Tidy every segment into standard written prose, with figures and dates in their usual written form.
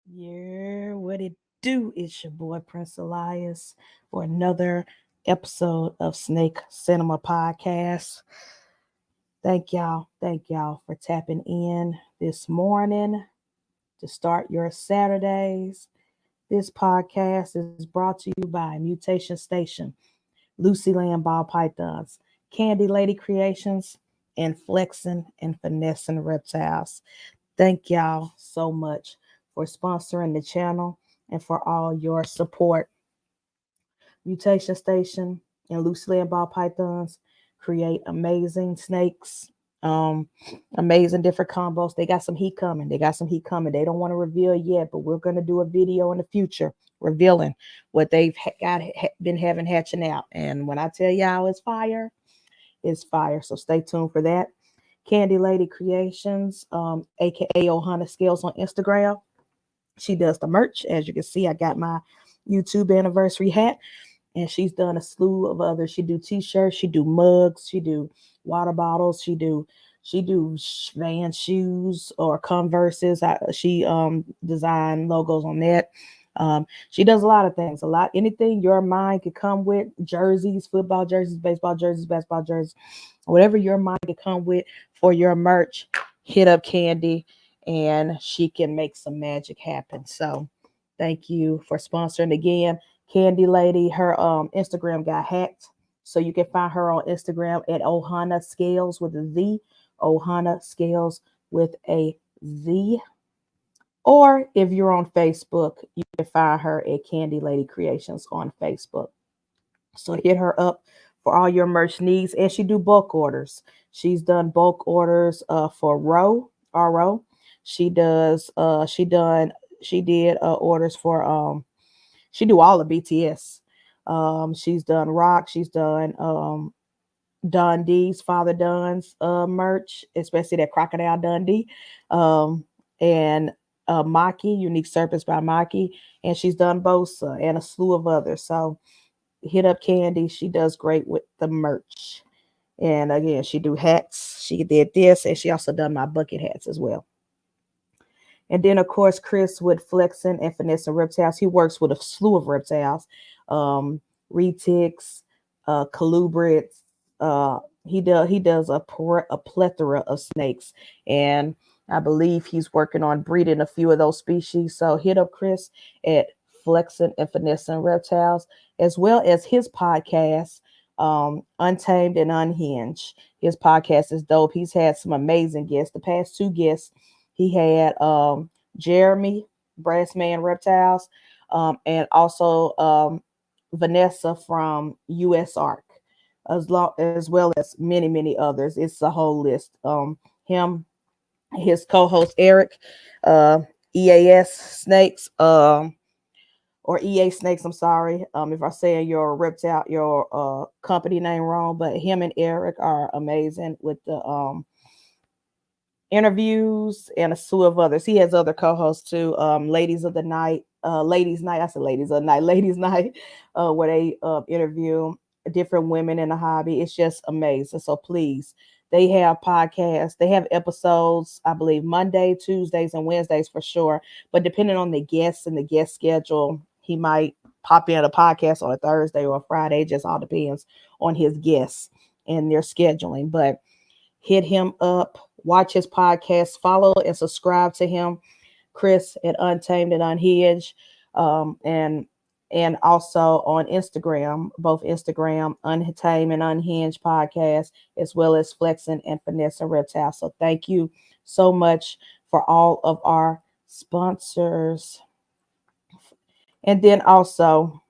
Yeah, what it do? It's your boy Prince Elias for another episode of Snake Cinema Podcast. Thank y'all for tapping in this morning to start your Saturdays. This podcast is brought to you by Mutation Station, Lucy Land Ball Pythons, Candy Lady Creations, and Flexin' and Finessing Reptiles. Thank y'all so much for sponsoring the channel and for all your support. Mutation Station and loose land ball pythons create amazing snakes, um, amazing different combos. They got some heat coming. They don't want to reveal yet, but we're going to do a video in the future revealing what they've been having hatching out. And when I tell y'all it's fire. So stay tuned for that. Candy Lady Creations, aka Ohana Scales on Instagram. She does the merch. As you can see, I got my YouTube anniversary hat, and she's done a slew of others. She do t-shirts, she do mugs, she do water bottles, she do Van shoes or Converses. She design logos on that. She does a lot of things, anything your mind could come with, jerseys, football jerseys, baseball jerseys, basketball jerseys, whatever your mind could come with for your merch, hit up Candy and she can make some magic happen. So thank you for sponsoring again. Candy Lady, her Instagram got hacked. So you can find her on Instagram at Ohana Scales with a Z. Ohana Scales with a Z. Or if you're on Facebook, you can find her at Candy Lady Creations on Facebook. So hit her up for all your merch needs. And she do bulk orders. She's done bulk orders for RO. She does she did orders for she do all of BTS. She's done rock, she's done Dundee's Father Dunn's merch, especially that Crocodile Dundee. And Maki, Unique Serpents by Maki, and she's done Bosa and a slew of others. So hit up Candy. She does great with the merch. And again, she do hats. She did this, and she also done my bucket hats as well. And then of course Chris with Flexing and Finessing Reptiles. He works with a slew of reptiles, retics, colubrids. He does a plethora of snakes, and I believe he's working on breeding a few of those species. So hit up Chris at Flexing and Finessing Reptiles, as well as his podcast, Untamed and Unhinged. His podcast is dope. He's had some amazing guests. The past two guests, he had Jeremy, Brassman Reptiles, and also Vanessa from US Arc, as well as many others. It's a whole list. Him, his co-host Eric, uh, EAS Snakes, or EA Snakes. I'm sorry if I say your reptile, your company name wrong, but him and Eric are amazing with the interviews and a slew of others. He has other co-hosts too. Ladies of the Night, Ladies Night. I said Ladies of the Night, Ladies Night, where they interview different women in the hobby. It's just amazing. So please, they have podcasts. They have episodes, I believe, Monday, Tuesdays, and Wednesdays for sure. But depending on the guests and the guest schedule, he might pop in a podcast on a Thursday or a Friday. It just all depends on his guests and their scheduling. But hit him up, watch his podcast, follow and subscribe to him, Chris at Untamed and Unhinged, and also on Instagram, both Instagram, Untamed and Unhinged podcast, as well as Flexing and Finesse Reptile. So thank you so much for all of our sponsors. And then also,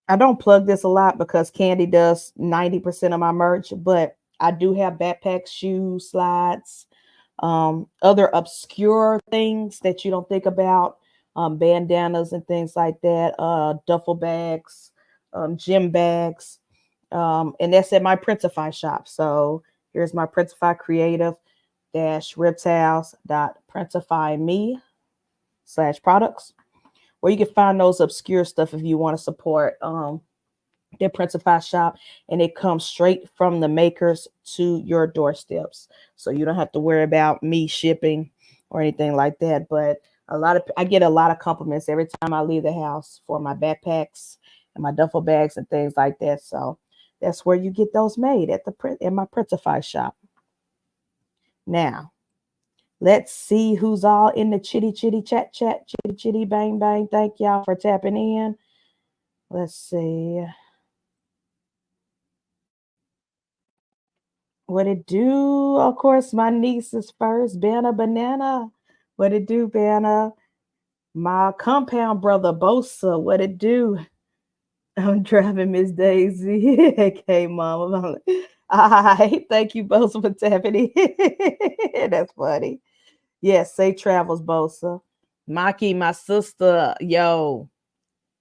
I don't plug this a lot because Candy does 90% of my merch, but I do have backpacks, shoes, slides, other obscure things that you don't think about, bandanas and things like that, duffel bags, gym bags, and that's at my Printify shop. So here's my Printify Creative reptiles dot printify me /products, where you can find those obscure stuff if you want to support their Printify shop, and it comes straight from the makers to your doorsteps. So you don't have to worry about me shipping or anything like that. But I get a lot of compliments every time I leave the house for my backpacks and my duffel bags and things like that. So that's where you get those made at the print in my Printify shop. Now let's see who's all in the chitty chitty chat chat chitty chitty bang bang. Thank y'all for tapping in. Let's see. What it do? Of course, my niece is first. Banna Banana. What it do, Banna? My compound brother, Bosa. What it do? I'm driving Miss Daisy. Okay, Mama. All right. Thank you, Bosa, for tapping in. That's funny. Yes, safe travels, Bosa. Maki, my sister. Yo,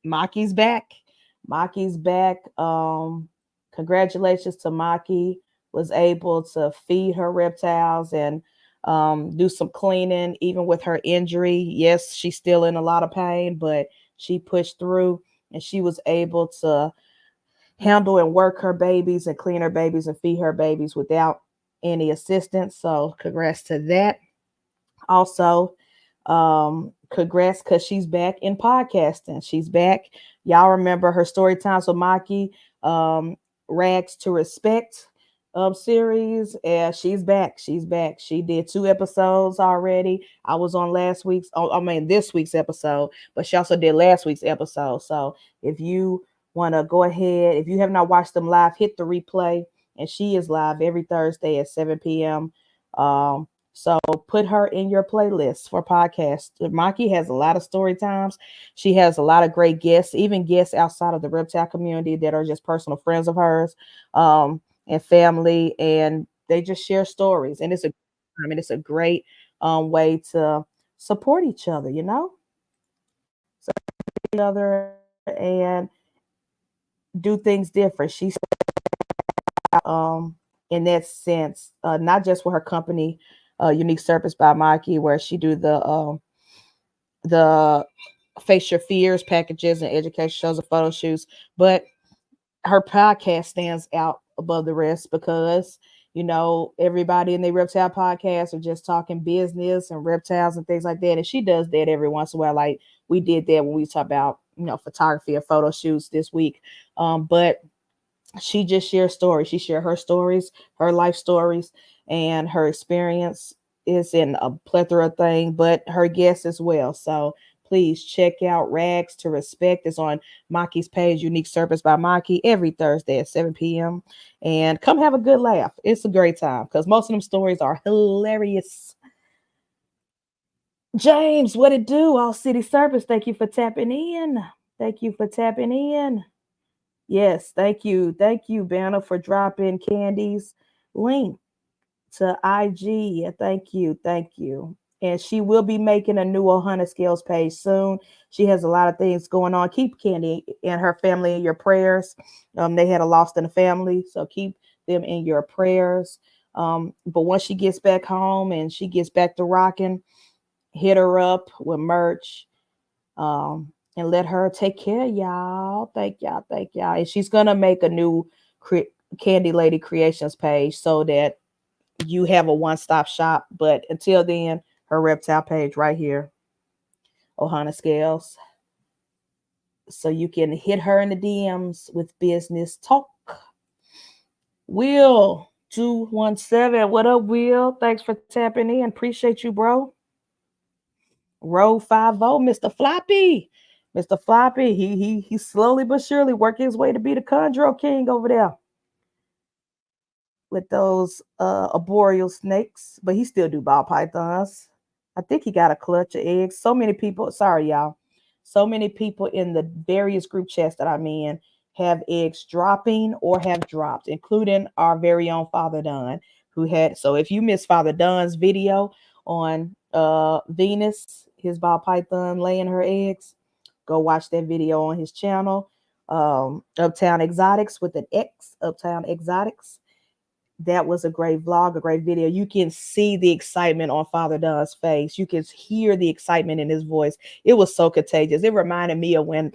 Maki's back. Maki's back. Congratulations to Maki. Was able to feed her reptiles and do some cleaning, even with her injury. Yes, she's still in a lot of pain, but she pushed through and she was able to handle and work her babies and clean her babies and feed her babies without any assistance. So, congrats to that. Also, congrats because she's back in podcasting. She's back. Y'all remember her story times with Maki, Rags to Respect series. And she's back. She's back. She did 2 episodes already. I was on this week's episode, but she also did last week's episode. So if you want to go ahead, if you have not watched them live, hit the replay. And she is live every Thursday at 7 p.m. So put her in your playlist for podcasts. Maki has a lot of story times. She has a lot of great guests, even guests outside of the reptile community that are just personal friends of hers and family, and they just share stories. And it's a great way to support each other, support each other and do things different. She's in that sense, not just with her company, Unique Service by Maki, where she do the Face Your Fears packages and education shows and photo shoots, but her podcast stands out above the rest because everybody in the reptile podcast are just talking business and reptiles and things like that, and she does that every once in a while. Like we did that when we talk about photography or photo shoots this week, but she just shares stories. She shared her stories, her life stories, and her experience is in a plethora of things, but her guests as well. So please check out Rags to Respect. It's on Maki's page, Unique Service by Maki, every Thursday at 7 p.m. And come have a good laugh. It's a great time because most of them stories are hilarious. James, what it do? All City Service. Thank you for tapping in. Thank you for tapping in. Yes, thank you. Thank you, Banner, for dropping Candy's link to IG. Thank you. Thank you. And she will be making a new 100 Scales page soon. She has a lot of things going on. Keep Candy and her family in your prayers. They had a loss in the family, so keep them in your prayers. But once she gets back home and she gets back to rocking, hit her up with merch. And let her take care of y'all. Thank y'all. Thank y'all. And she's going to make a new Candy Lady Creations page so that you have a one-stop shop. But until then, her reptile page right here, Ohana Scales. So you can hit her in the DMs with business talk. Will 217. What up, Will? Thanks for tapping in. Appreciate you, bro. Row 50, Mr. Floppy. Mr. Floppy, he slowly but surely working his way to be the Chondro King over there with those arboreal snakes, but he still do ball pythons. I think he got a clutch of eggs. So many people, sorry y'all, so many people in the various group chats that I'm in have eggs dropping or have dropped, including our very own Father Dunn, who had. So if you missed Father Dunn's video on Venus, his ball python laying her eggs, go watch that video on his channel, Uptown Exotics with an X, Uptown Exotics. That was a great vlog, a great video. You can see the excitement on Father Dunn's face. You can hear the excitement in his voice. It was so contagious. It reminded me of when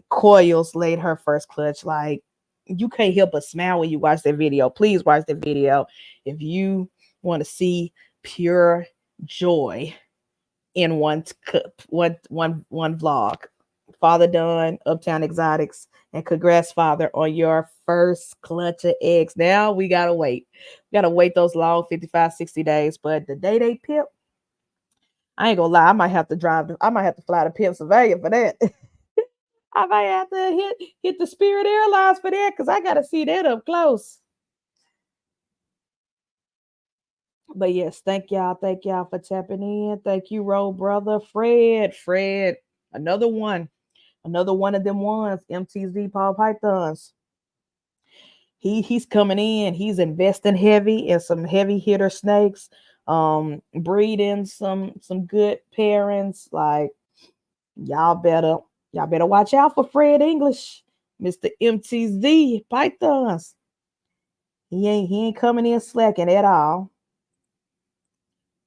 Coils laid her first clutch. Like, you can't help but smile when you watch that video. Please watch the video if you want to see pure joy in one vlog. Father Don, Uptown Exotics, and congrats, Father, on your first clutch of eggs. Now we gotta wait. We gotta wait those long 55, 60 days. But the day they pip, I ain't gonna lie, I might have to I might have to fly to Pennsylvania for that. I might have to hit the Spirit Airlines for that because I gotta see that up close. But yes, thank y'all. Thank y'all for tapping in. Thank you, Roll Brother. Fred, another one. Another one of them ones. MTZ Paul Pythons. He's coming in. He's investing heavy in some heavy hitter snakes. Breeding some good parents. Like y'all better watch out for Fred English, Mr. MTZ Pythons. He ain't coming in slacking at all.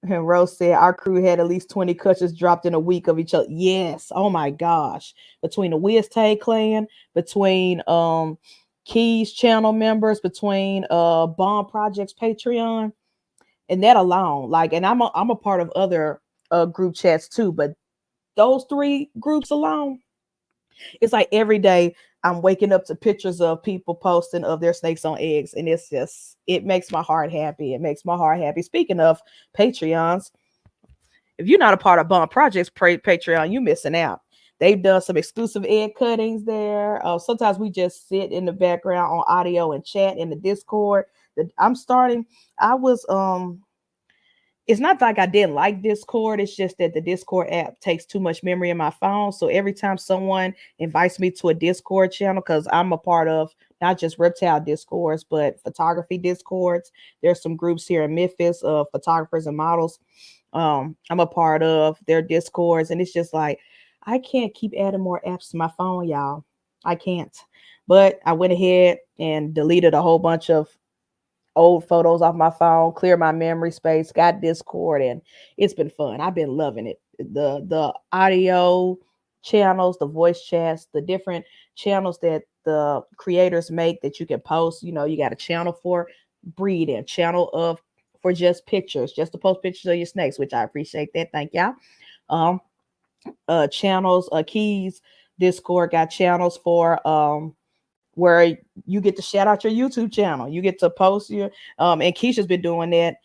And Rose said our crew had at least 20 clutches dropped in a week of each other. Yes. Oh my gosh. Between the Wiz Tay clan, between Keys channel members, between Bond Projects Patreon, and that alone. Like, and I'm a part of other group chats too, but those three groups alone, it's like every day I'm waking up to pictures of people posting of their snakes on eggs, and it makes my heart happy. It makes my heart happy. Speaking of Patreons, if you're not a part of Bond Projects Patreon, you're missing out. They've done some exclusive egg cuttings there. Sometimes we just sit in the background on audio and chat in the Discord. I'm starting. I was it's not like I didn't like Discord. It's just that the Discord app takes too much memory in my phone. So every time someone invites me to a Discord channel, because I'm a part of not just reptile Discords, but photography Discords. There's some groups here in Memphis of photographers and models. I'm a part of their Discords, and it's just like I can't keep adding more apps to my phone, y'all. I can't. But I went ahead and deleted a whole bunch of old photos off my phone, clear my memory space, got Discord, and it's been fun. I've been loving it. The audio channels, the voice chats, the different channels that the creators make that you can post. You know, you got a channel for breeding, channel of for just pictures, just to post pictures of your snakes, which I appreciate that. Thank y'all. Um, channels, Keys, Discord got channels for where you get to shout out your YouTube channel. You get to post your and Keisha's been doing that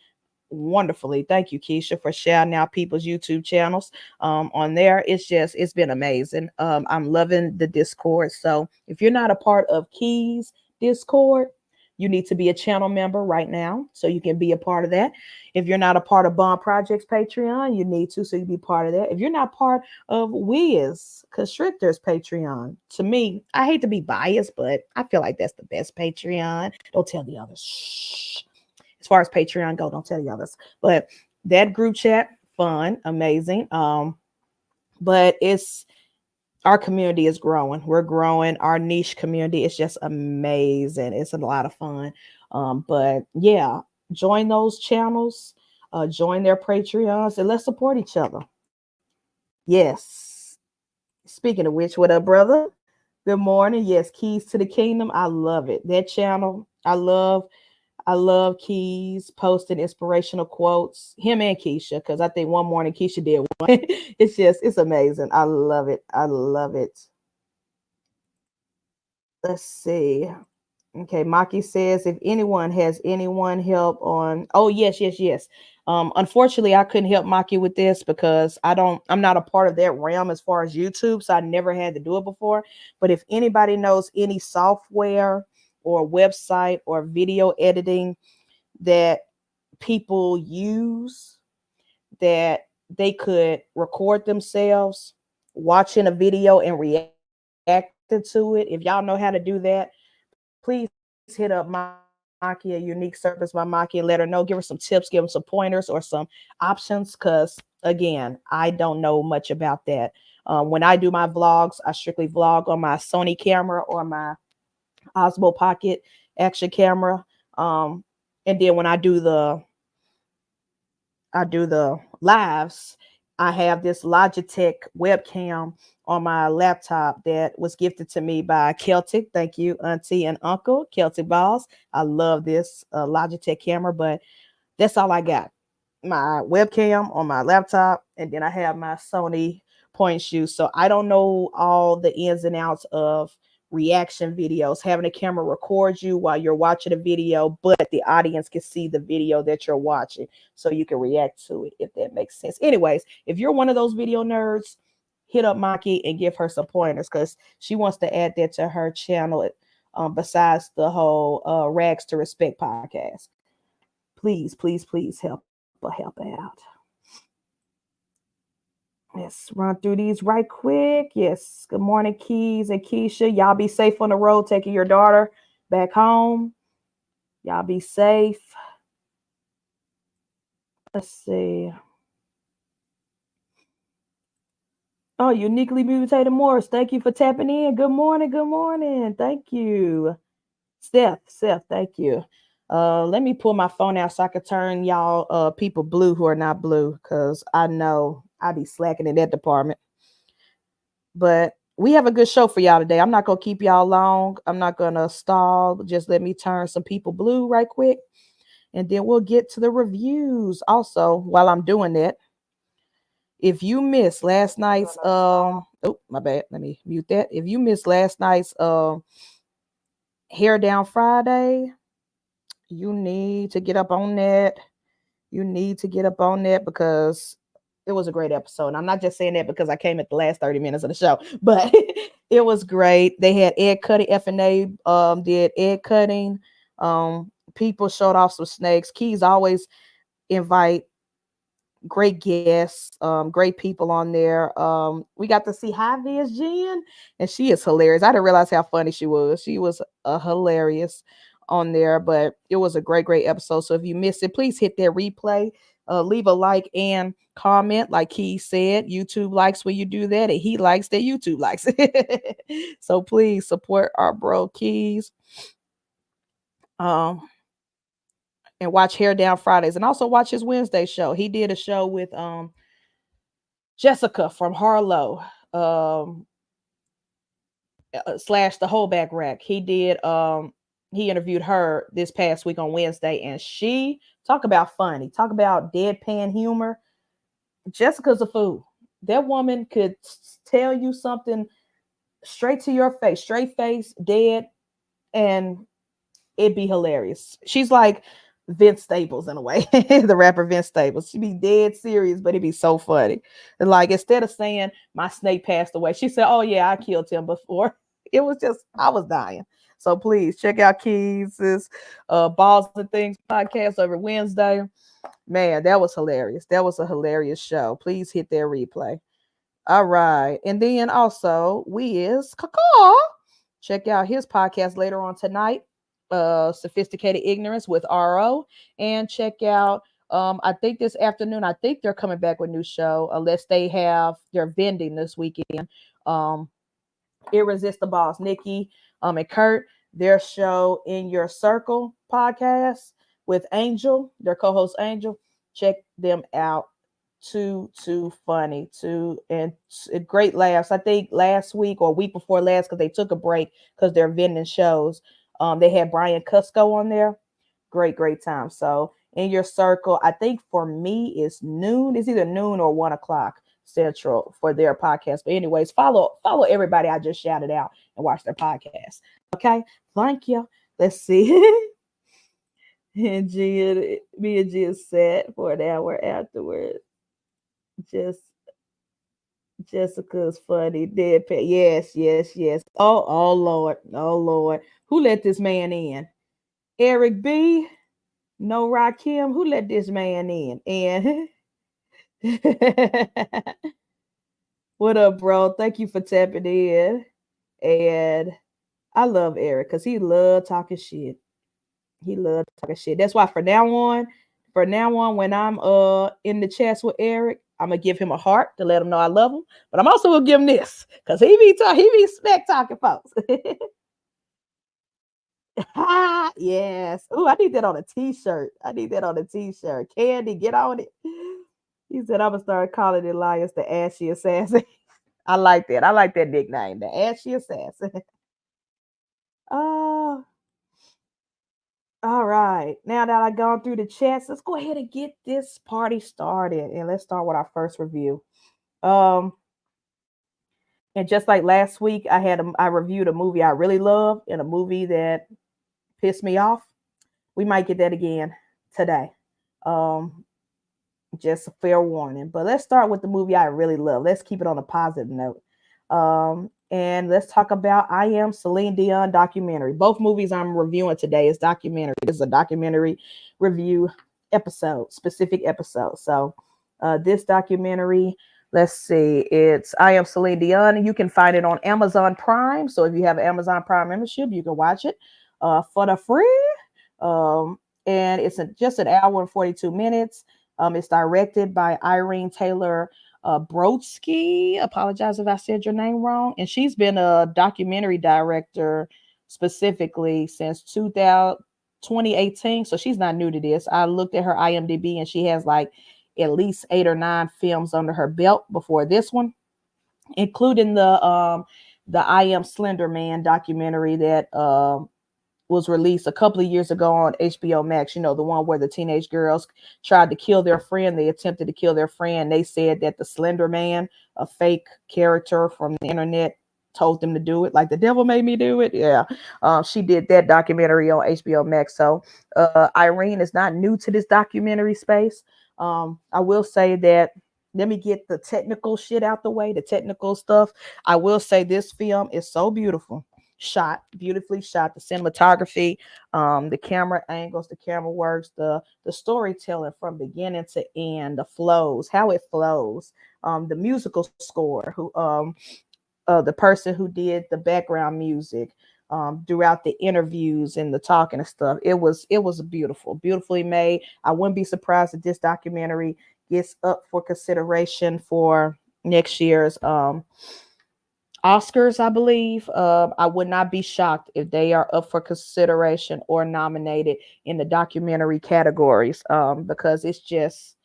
wonderfully. Thank you, Keisha, for shouting out people's YouTube channels on there. It's been amazing. I'm loving the Discord. So if you're not a part of Keys Discord, you need to be a channel member right now so you can be a part of that. If you're not a part of Bond Projects Patreon, you need to so you can be part of that. If you're not part of Wiz Constrictors Patreon, to me, I hate to be biased, but I feel like that's the best Patreon. Don't tell the others. Shh. As far as Patreon go, don't tell the others. But that group chat, fun, amazing. But it's our community is growing. We're growing. Our niche community is just amazing. It's a lot of fun. But yeah, join those channels, join their Patreons, and let's support each other. Yes. Speaking of which, what up, brother? Good morning. Yes, Keys to the Kingdom. I love it. That channel, I love Keys posting inspirational quotes. Him and Keisha, because I think one morning Keisha did one. It's amazing. I love it. I love it. Let's see. Okay, Maki says if anyone has anyone help on. Oh yes. Unfortunately, I couldn't help Maki with this because I'm not a part of that realm as far as YouTube, so I never had to do it before. But if anybody knows any software or website or video editing that people use that they could record themselves watching a video and reacting to it, if y'all know how to do that, please hit up Maki, a unique service by Maki, and let her know. Give her some tips, give them some pointers or some options, because again, I don't know much about that. When I do my vlogs, I strictly vlog on my Sony camera or my Osmo Pocket action camera. And then when I do the lives, I have this Logitech webcam on my laptop that was gifted to me by Celtic. Thank you, Auntie and Uncle Celtic Balls. I love this Logitech camera, but that's all I got. my webcam on my laptop, and then I have my Sony point shoe. So I don't know all the ins and outs of reaction videos, having a camera record you while you're watching a video, but the audience can see the video that you're watching so you can react to it, if that makes sense. Anyways, if you're one of those video nerds, hit up Maki and give her some pointers because she wants to add that to her channel, besides the whole Rags to Respect podcast. Please, please, please help out. Let's run through these right quick. Yes. Good morning, Keys and Keisha. Y'all be safe on the road taking your daughter back home. Y'all be safe. Let's see. Oh, uniquely mutated Morris. Thank you for tapping in. Good morning. Good morning. Thank you. Seth, thank you. Let me pull my phone out so I can turn y'all people blue who are not blue, because I know I be slacking in that department. But we have a good show for y'all today. I'm not gonna keep y'all long. I'm not gonna stall. Just let me turn some people blue right quick, and then we'll get to the reviews. Also, while I'm doing that, if you missed last night's oh my bad, let me mute that. If you missed last night's Hair Down Friday, you need to get up on that. You need to get up on that because it was a great episode. I'm not just saying that because I came at the last 30 minutes of the show, but it was great. They had egg cutting. F&A did egg cutting. People showed off some snakes. Keys always invite great guests, great people on there. We got to see Javi's Jen, and she is hilarious. I didn't realize how funny she was. She was hilarious on there, but it was a great episode. So if you missed it, please hit that replay, leave a like and comment. Like he said, YouTube likes when you do that, and he likes that YouTube likes it. So please support our bro Keys. And watch Hair Down Fridays, and also watch his Wednesday show. He did a show with Jessica from Harlow, slash the Holdback Rack. He did he interviewed her this past week on Wednesday, and she talk about funny, talk about deadpan humor. Jessica's a fool. That woman could tell you something straight to your face, straight face, dead, and it'd be hilarious. She's like Vince Staples in a way, the rapper Vince Staples. She'd be dead serious, but it'd be so funny. And like, instead of saying my snake passed away, she said, "Oh yeah, I killed him before." It was just, I was dying. So please check out Keys's Balls and Things podcast over Wednesday. Man, that was hilarious. That was a hilarious show. Please hit their replay. All right. And then also Wiz Kaka. Check out his podcast later on tonight. Sophisticated Ignorance with RO, and check out I think this afternoon, I think they're coming back with a new show, unless they have their vending this weekend. Irresistible Nikki and Kurt, their show In Your Circle podcast with Angel, their co-host Angel. Check them out. Too funny, and great laughs. I think last week or week before last, because they took a break because they're vending shows. They had Brian Cusco on there. Great time. So In Your Circle, I think for me it's noon. It's either noon or 1:00 Central for their podcast. But anyways, follow everybody I just shouted out and watch their podcast. Okay, thank you. Let's see. And me and Gia sat for an hour afterwards. Jessica's funny. Deadpan. Yes. Oh Lord. Who let this man in? Eric B. No Rakim. Who let this man in? And what up, bro? Thank you for tapping in. And I love Eric because he loved talking shit. That's why from now on, when I'm in the chats with Eric, I'm gonna give him a heart to let him know I love him. But I'm also gonna give him this because he be smack talking folks. Yes. Oh, I need that on a t-shirt. Candy, get on it. He said I'm gonna start calling Elias the Ashy Assassin. I like that. I like that nickname, the Ashy Assassin. Oh. All right. Now that I've gone through the chats, let's go ahead and get this party started. And let's start with our first review. Um, and just like last week, I reviewed a movie I really love and a movie that pissed me off. We might get that again today. Um, just a fair warning. But let's start with the movie I really love. Let's keep it on a positive note. And let's talk about I Am Celine Dion documentary. Both movies I'm reviewing today is documentary. This is a documentary review episode, specific episode. So this documentary, let's see, it's I Am Celine Dion, and you can find it on Amazon Prime. So if you have an Amazon Prime membership, you can watch it for the free. Um, and it's just an hour and 42 minutes. It's directed by Irene Taylor Brodsky. Apologize if I said your name wrong. And she's been a documentary director specifically since 2018. So she's not new to this. I looked at her IMDb and she has like at least 8 or 9 films under her belt before this one, including the I Am Slender Man documentary that was released a couple of years ago on HBO Max. You know, the one where the teenage girls tried to kill their friend. They attempted to kill their friend. They said that the Slender Man, a fake character from the internet, told them to do it. Like the devil made me do it. Yeah. She did that documentary on HBO Max. So Irene is not new to this documentary space. I will say that, let me get the technical shit out the way, the technical stuff. I will say this film is so beautiful. Shot, beautifully shot, the cinematography, the camera angles, the camera works, the storytelling from beginning to end, the flows, how it flows, the musical score, who the person who did the background music throughout the interviews and the talking and stuff. It was beautiful, beautifully made. I wouldn't be surprised if this documentary gets up for consideration for next year's Oscars, I believe. I would not be shocked if they are up for consideration or nominated in the documentary categories, because it's just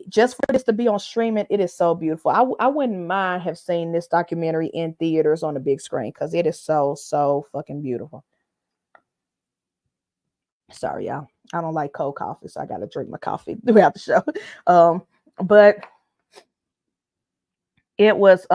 for this to be on streaming, it is so beautiful. I wouldn't mind have seen this documentary in theaters on the big screen because it is so fucking beautiful. Sorry, y'all. I don't like cold coffee, so I got to drink my coffee throughout the show. But it was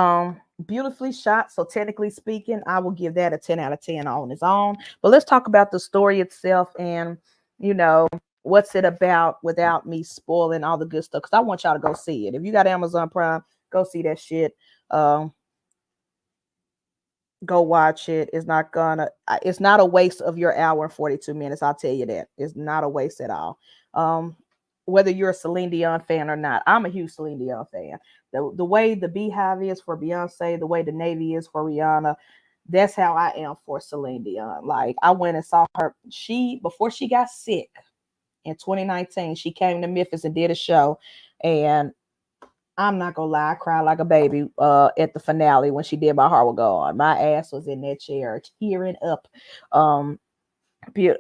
beautifully shot. So technically speaking, I will give that a 10 out of 10 on its own. But let's talk about the story itself and, you know, what's it about without me spoiling all the good stuff. Because I want y'all to go see it. If you got Amazon Prime, go see that shit. Go watch it. It's not a waste of your hour and 42 minutes. I'll tell you that. It's not a waste at all. Whether you're a Celine Dion fan or not. I'm a huge Celine Dion fan. The way the Beehive is for Beyonce, the way the Navy is for Rihanna, that's how I am for Celine Dion. Like, I went and saw her. Before she got sick in 2019, she came to Memphis and did a show. And I'm not gonna lie, I cried like a baby at the finale when she did My Heart Will Go On. My ass was in that chair tearing up.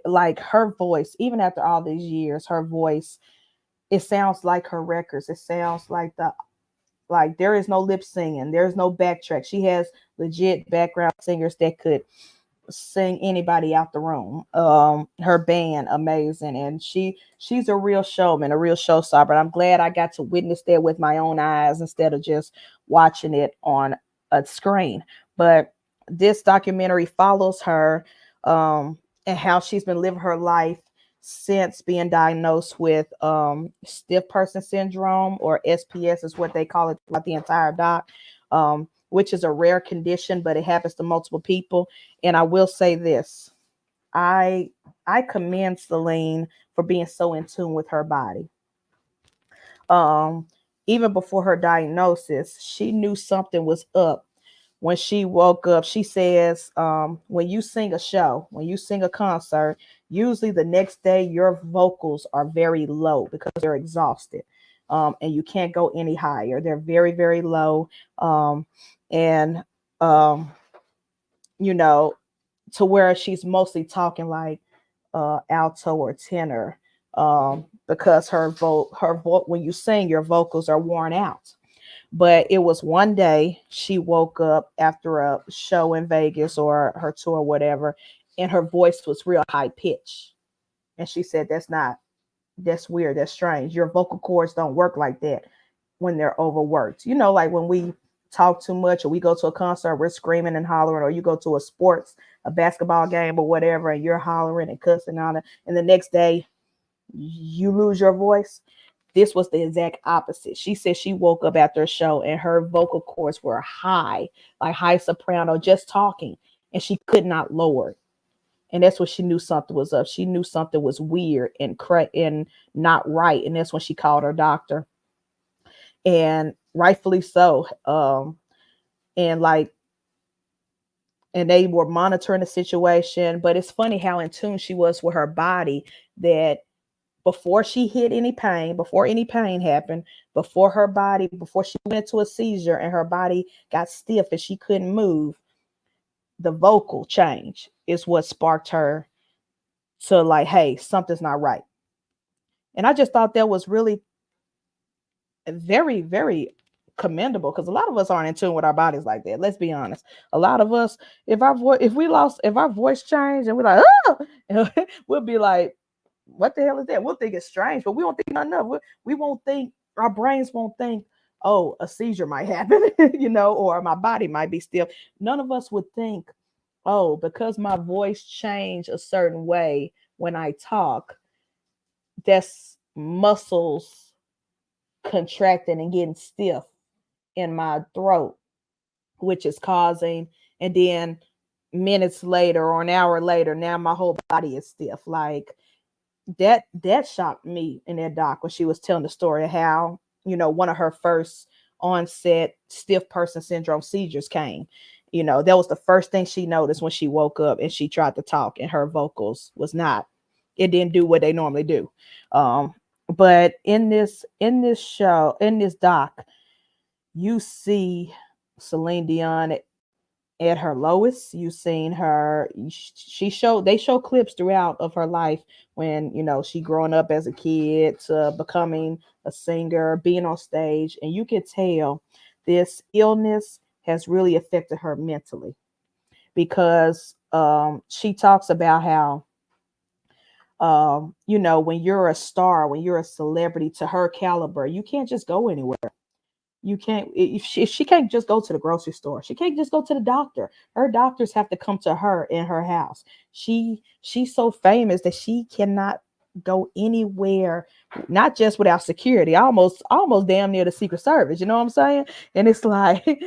Like, her voice, even after all these years, her voice, it sounds like her records. It sounds like there is no lip singing. There's no backtrack. She has legit background singers that could sing anybody out the room. Her band, amazing. And she's a real showman, a real showstopper. I'm glad I got to witness that with my own eyes instead of just watching it on a screen. But this documentary follows her and how she's been living her life since being diagnosed with stiff person syndrome, or SPS is what they call it throughout the entire doc, which is a rare condition, but it happens to multiple people. And I will say this, I commend Celine for being so in tune with her body. Even before her diagnosis, she knew something was up. When she woke up, she says, when you sing a show, when you sing a concert, usually the next day your vocals are very low because they're exhausted. And you can't go any higher. They're very, very low. And, you know, to where she's mostly talking like alto or tenor, because when you sing, your vocals are worn out. But it was one day she woke up after a show in Vegas or her tour or whatever, and her voice was real high pitched. And she said, that's weird. That's strange. Your vocal cords don't work like that when they're overworked. You know, like when we talk too much or we go to a concert, we're screaming and hollering, or you go to a basketball game or whatever, and you're hollering and cussing on it. And the next day you lose your voice. This was the exact opposite. She said she woke up after a show and her vocal cords were high, like high soprano, just talking, and she could not lower it. And that's when she knew something was up. She knew something was weird and not right. And that's when she called her doctor. And rightfully so. And like, and they were monitoring the situation. But it's funny how in tune she was with her body, that before she hit any pain, before any pain happened, before she went into a seizure and her body got stiff and she couldn't move, the vocal change is what sparked her to like, hey, something's not right. And I just thought that was really very, very commendable, because a lot of us aren't in tune with our bodies like that. Let's be honest. A lot of us, if our voice changed and we're like, oh, we'll be like, what the hell is that? We'll think it's strange, but we won't think nothing of it. We won't think, our brains won't think, oh, a seizure might happen, or my body might be stiff. None of us would think, oh, because my voice changed a certain way when I talk, that's muscles contracting and getting stiff in my throat, which is causing, and then minutes later or an hour later, now my whole body is stiff. Like that shocked me in that doc when she was telling the story of how, one of her first onset stiff person syndrome seizures came. That was the first thing she noticed when she woke up and she tried to talk, and her vocals it didn't do what they normally do. But in this doc, you see Celine Dion at her lowest. You've seen her. They show clips throughout of her life when, she growing up as a kid to becoming a singer, being on stage, and you can tell this illness has really affected her mentally, because she talks about how, when you're a star, when you're a celebrity to her caliber, you can't just go anywhere. You can't, if she can't just go to the grocery store. She can't just go to the doctor. Her doctors have to come to her in her house. She's so famous that she cannot go anywhere, not just without security, almost damn near the Secret Service. You know what I'm saying? And it's like,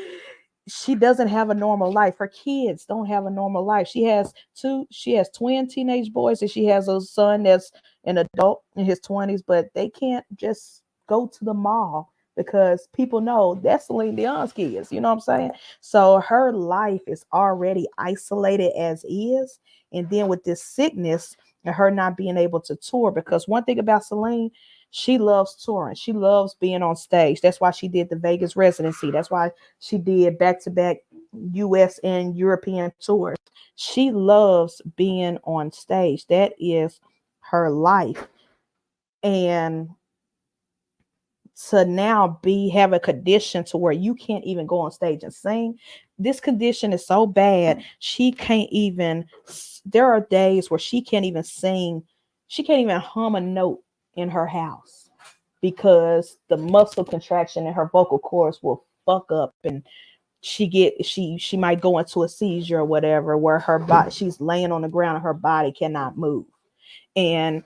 she doesn't have a normal life. Her kids don't have a normal life. She has twin teenage boys, and she has a son that's an adult in his 20s, but they can't just go to the mall because people know that's Celine Dion's kids. You know what I'm saying? So her life is already isolated as is. And then with this sickness and her not being able to tour, because one thing about Celine, she loves touring. She loves being on stage. That's why she did the Vegas residency. That's why she did back-to-back US and European tours. She loves being on stage. That is her life. And to now have a condition to where you can't even go on stage and sing. This condition is so bad, she can't even, there are days where she can't even sing. She can't even hum a note in her house because the muscle contraction in her vocal cords will fuck up, and she might go into a seizure or whatever, where her body, she's laying on the ground and her body cannot move. And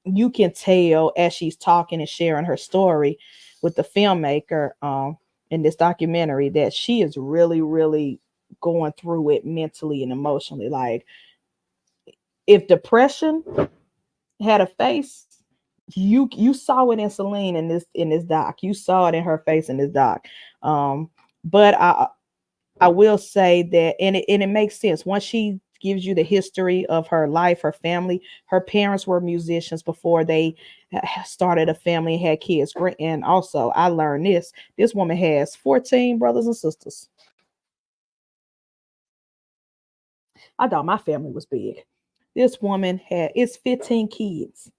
you can tell as she's talking and sharing her story with the filmmaker in this documentary that she is really, really going through it mentally and emotionally. Like, if depression had a face, you saw it in Celine in this doc. You saw it in her face in this doc. But I will say that, and it makes sense once she gives you the history of her life, her family. Her parents were musicians before they started a family and had kids. And also, I learned this woman has 14 brothers and sisters. I thought my family was big. This woman it's 15 kids.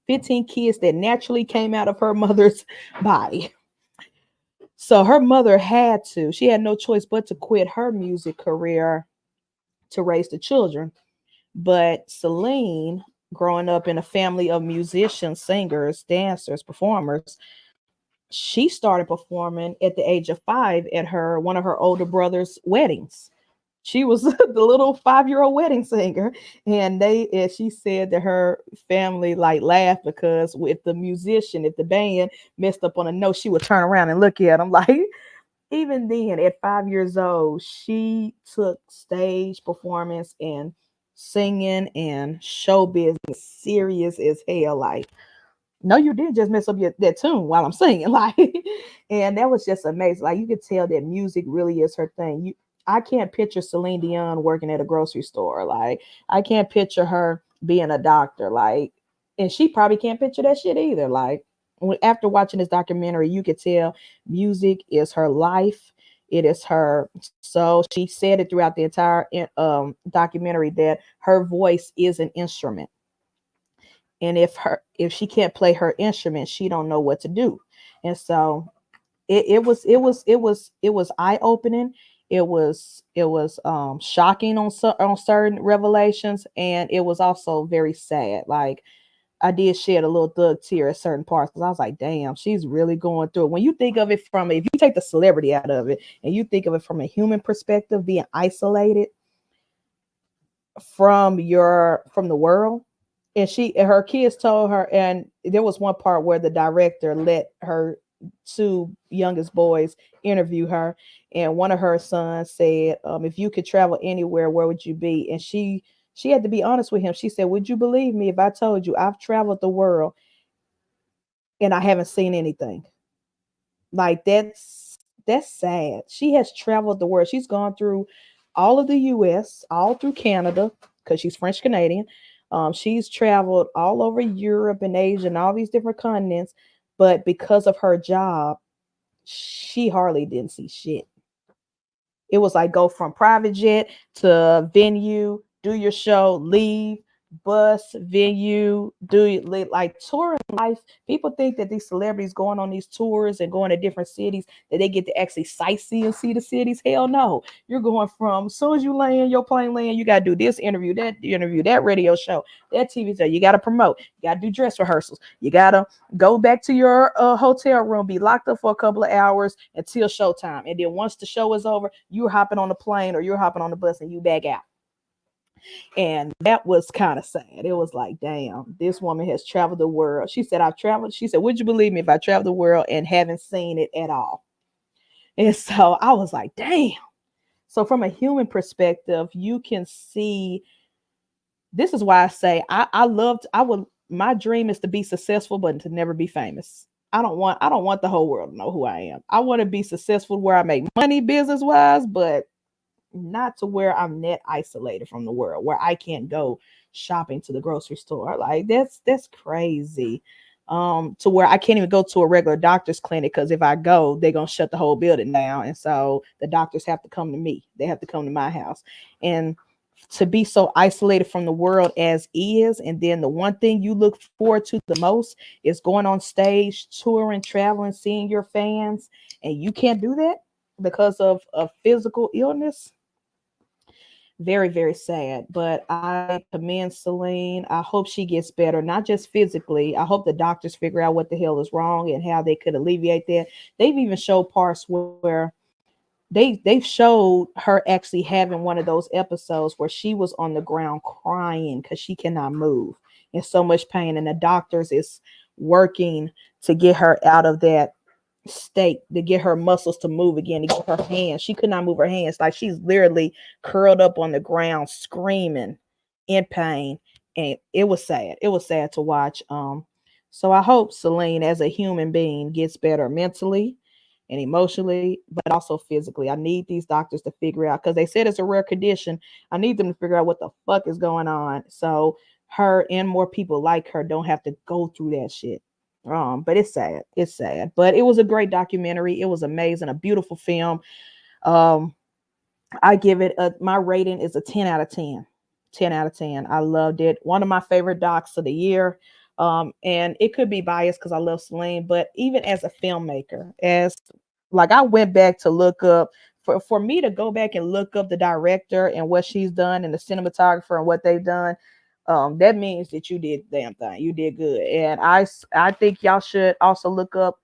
15 kids that naturally came out of her mother's body. So her mother she had no choice but to quit her music career to raise the children. But Celine growing up in a family of musicians, singers, dancers, performers. She started performing at the age of 5 at her one of her older brother's weddings. She was the little 5-year-old wedding singer, and she said that her family like laughed because with the musician, if the band messed up on a note, she would turn around and look at them like. Even then, at 5 years old, she took stage performance and singing and show business serious as hell. Like, no, you didn't just mess up that tune while I'm singing. Like, and that was just amazing. Like, you could tell that music really is her thing. I can't picture Celine Dion working at a grocery store. Like, I can't picture her being a doctor. Like, and she probably can't picture that shit either. Like, after watching this documentary, you could tell music is her life. It is her soul. She said it throughout the entire documentary that her voice is an instrument, and if she can't play her instrument, she don't know what to do. And so it was eye opening. It was shocking on certain revelations, and it was also very sad. Like, I did shed a little thug tear at certain parts because I was like, damn, she's really going through it. When you think of it from, if you take the celebrity out of it and you think of it from a human perspective, being isolated from the world, and her kids told her, and there was one part where the director let her two youngest boys interview her, and one of her sons said, if you could travel anywhere, where would you be? And she had to be honest with him. She said, would you believe me if I told you I've traveled the world and I haven't seen anything? Like, that's sad. She has traveled the world. She's gone through all of the US, all through Canada, because she's French Canadian. She's traveled all over Europe and Asia and all these different continents, but because of her job, she hardly didn't see shit. It was like go from private jet to venue, do your show, leave, bus, venue, like touring life. People think that these celebrities going on these tours and going to different cities that they get to actually sightsee and see the cities. Hell no. You're going from as soon as you land, your plane land, you gotta do this interview, that radio show, that TV show. You gotta promote, you gotta do dress rehearsals, you gotta go back to your hotel room, be locked up for a couple of hours until showtime. And then once the show is over, you're hopping on the plane or you're hopping on the bus and you back out. And that was kind of sad. It was like, damn, this woman has traveled the world. She said, I've traveled. She said, would you believe me if I traveled the world and haven't seen it at all? And so I was like, damn. So from a human perspective, you can see, this is why I say my dream is to be successful, but to never be famous. I don't want the whole world to know who I am. I want to be successful where I make money business wise, but not to where I'm net isolated from the world, where I can't go shopping to the grocery store. Like, that's crazy. To where I can't even go to a regular doctor's clinic because if I go, they're gonna shut the whole building down. And so the doctors have to come to me. They have to come to my house. And to be so isolated from the world as is, and then the one thing you look forward to the most is going on stage, touring, traveling, seeing your fans, and you can't do that because of physical illness. Very, very sad. But I commend Celine. I hope she gets better, not just physically. I hope the doctors figure out what the hell is wrong and how they could alleviate that. They've even showed parts where they've showed her actually having one of those episodes where she was on the ground crying because she cannot move in so much pain, and the doctors is working to get her out of that state, to get her muscles to move again, to get her hands. She could not move her hands. Like, she's literally curled up on the ground screaming in pain. And it was sad. It was sad to watch. So I hope Celine as a human being gets better mentally and emotionally, but also physically. I need these doctors to figure out, because they said it's a rare condition. I need them to figure out what the fuck is going on, so her and more people like her don't have to go through that shit. But it's sad. It's sad. But it was a great documentary. It was amazing. A beautiful film. Um, I give it my rating is a 10 out of 10. 10 out of 10. I loved it. One of my favorite docs of the year. And it could be biased because I love Celine, but even as a filmmaker, as like I went back to look up for me to go back and look up the director and what she's done and the cinematographer and what they've done. that means that you did the damn thing. You did good. And I think y'all should also look up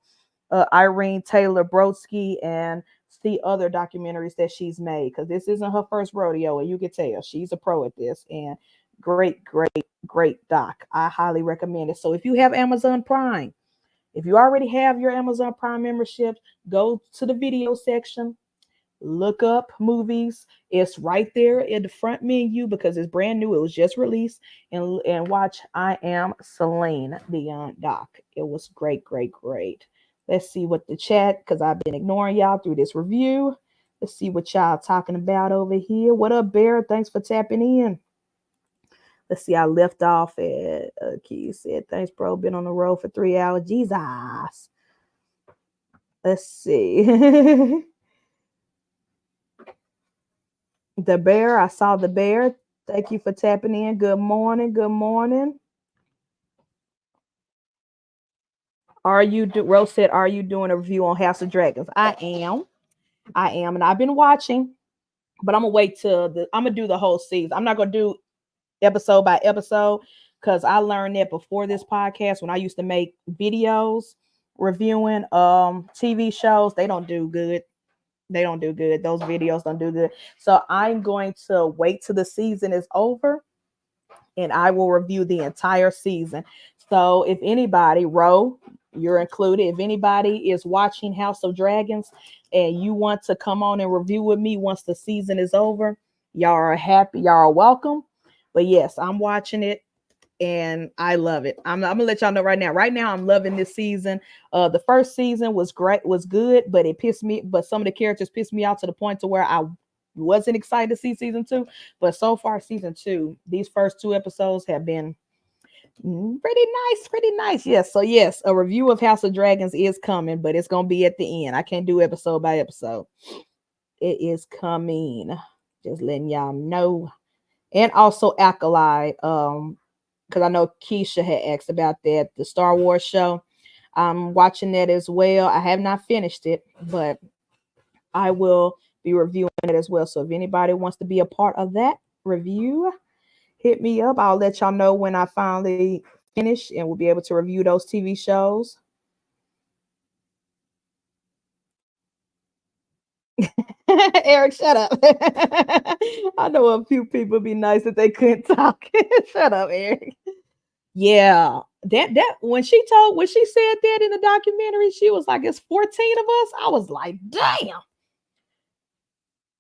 Irene Taylor Brodsky and see other documentaries that she's made, because this isn't her first rodeo, and you can tell she's a pro at this. And great, great, great doc. I highly recommend it. So if you have Amazon Prime, if you already have your Amazon Prime membership, go to the video section, look up movies. It's right there in the front menu because it's brand new. It was just released. And watch I Am Celine, Dion doc. It was great, great, great. Let's see what the chat, because I've been ignoring y'all through this review. Let's see what y'all talking about over here. What up, Bear? Thanks for tapping in. Let's see. I left off at Keith said, "Thanks, bro. Been on the road for 3 hours. Jesus." Let's see. The bear. I saw the bear. Thank you for tapping in. Good morning. Good morning. Rose said, "Are you doing a review on House of Dragons?" I am, and I've been watching, but I'm gonna wait till I'm gonna do the whole season. I'm not gonna do episode by episode, because I learned that before this podcast, when I used to make videos reviewing TV shows, they don't do good. They don't do good. Those videos don't do good. So I'm going to wait till the season is over, and I will review the entire season. So if anybody, Ro, you're included, if anybody is watching House of Dragons and you want to come on and review with me once the season is over, y'all are happy, y'all are welcome. But yes, I'm watching it and I love it. I'm gonna let y'all know right now. Right now, I'm loving this season. The first season was great, was good, but some of the characters pissed me off to the point to where I wasn't excited to see season 2. But so far, season 2, these first 2 episodes have been pretty nice, pretty nice. Yes. So yes, a review of House of Dragons is coming, but it's gonna be at the end. I can't do episode by episode. It is coming. Just letting y'all know. And also Acolyte, because I know Keisha had asked about that, the Star Wars show. I'm watching that as well. I have not finished it, but I will be reviewing it as well. So if anybody wants to be a part of that review, hit me up. I'll let y'all know when I finally finish, and we'll be able to review those TV shows. Eric, shut up. I know a few people be nice that they couldn't talk. Shut up, Eric. Yeah. That when she said that in the documentary, she was like, "It's 14 of us." I was like, "Damn.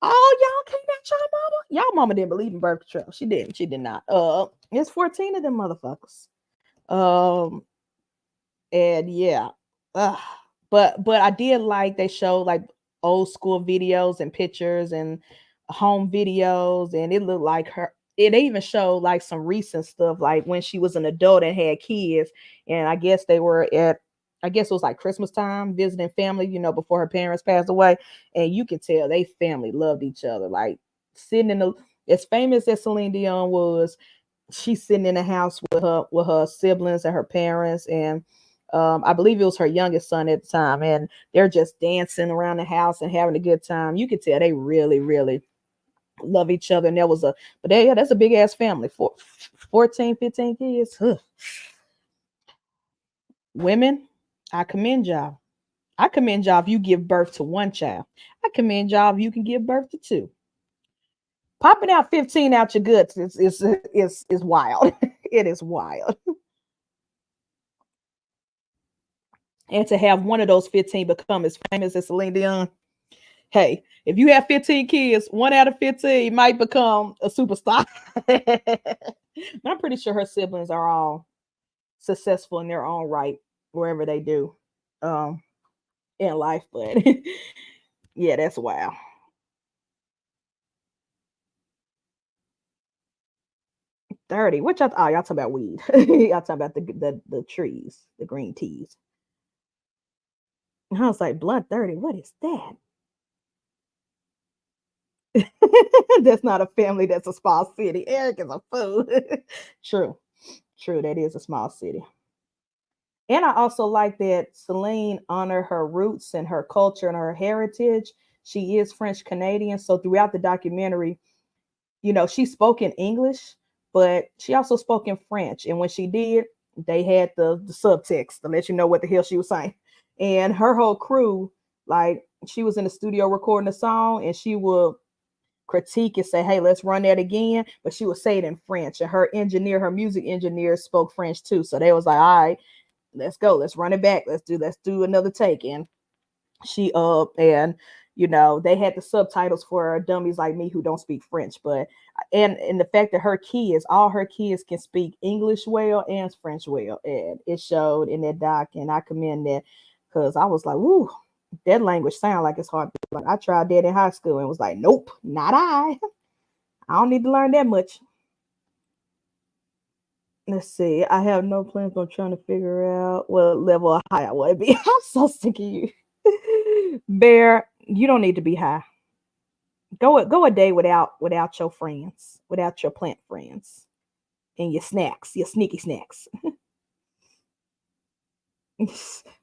Oh, y'all came at y'all mama? Y'all mama didn't believe in birth control. She didn't. She did not. It's 14 of them motherfuckers. Um, and yeah. Ugh. But I did like they showed like old school videos and pictures and home videos, and it looked like her. It even showed like some recent stuff, like when she was an adult and had kids, and I guess they were at, I guess it was like Christmas time visiting family, before her parents passed away, and you could tell they family loved each other. Like sitting in the, as famous as Celine Dion was, she's sitting in the house with her siblings and her parents, and I believe it was her youngest son at the time, and they're just dancing around the house and having a good time. You could tell they really, really love each other. And there was that's a big ass family. 14, 15 kids. Ugh. Women, I commend y'all. I commend y'all if you give birth to one child. I commend y'all if you can give birth to 2. Popping out 15 out your guts is wild. It is wild. And to have one of those 15 become as famous as Celine Dion. Hey, if you have 15 kids, 1 out of 15 might become a superstar. But I'm pretty sure her siblings are all successful in their own right, wherever they do in life. But yeah, that's wow. $30. What y'all? Oh, y'all talking about weed? Y'all talking about the trees, the green teas? And I was like, blunt 30. What is that? That's not a family. That's a small city. Eric is a fool. True, true. That is a small city. And I also like that Celine honored her roots and her culture and her heritage. She is French Canadian, so throughout the documentary, she spoke in English, but she also spoke in French. And when she did, they had the subtext to let you know what the hell she was saying. And her whole crew, like, she was in the studio recording a song, and she would critique and say, hey, let's run that again. But she would say it in French. And her music engineer spoke French too. So they was like, all right, let's go. Let's run it back. Let's do another take. And she and they had the subtitles for dummies like me who don't speak French. But and the fact that all her kids can speak English well and French well, and it showed in that doc, and I commend that, because I was like, woo, that language sound like it's hard. Like, I tried that in high school and was like, nope, not I. I don't need to learn that much. Let's see. I have no plans on trying to figure out what level of high I want to be. I'm so sick of you. Bear, you don't need to be high. Go a day without your friends, without your plant friends, and your snacks, your sneaky snacks.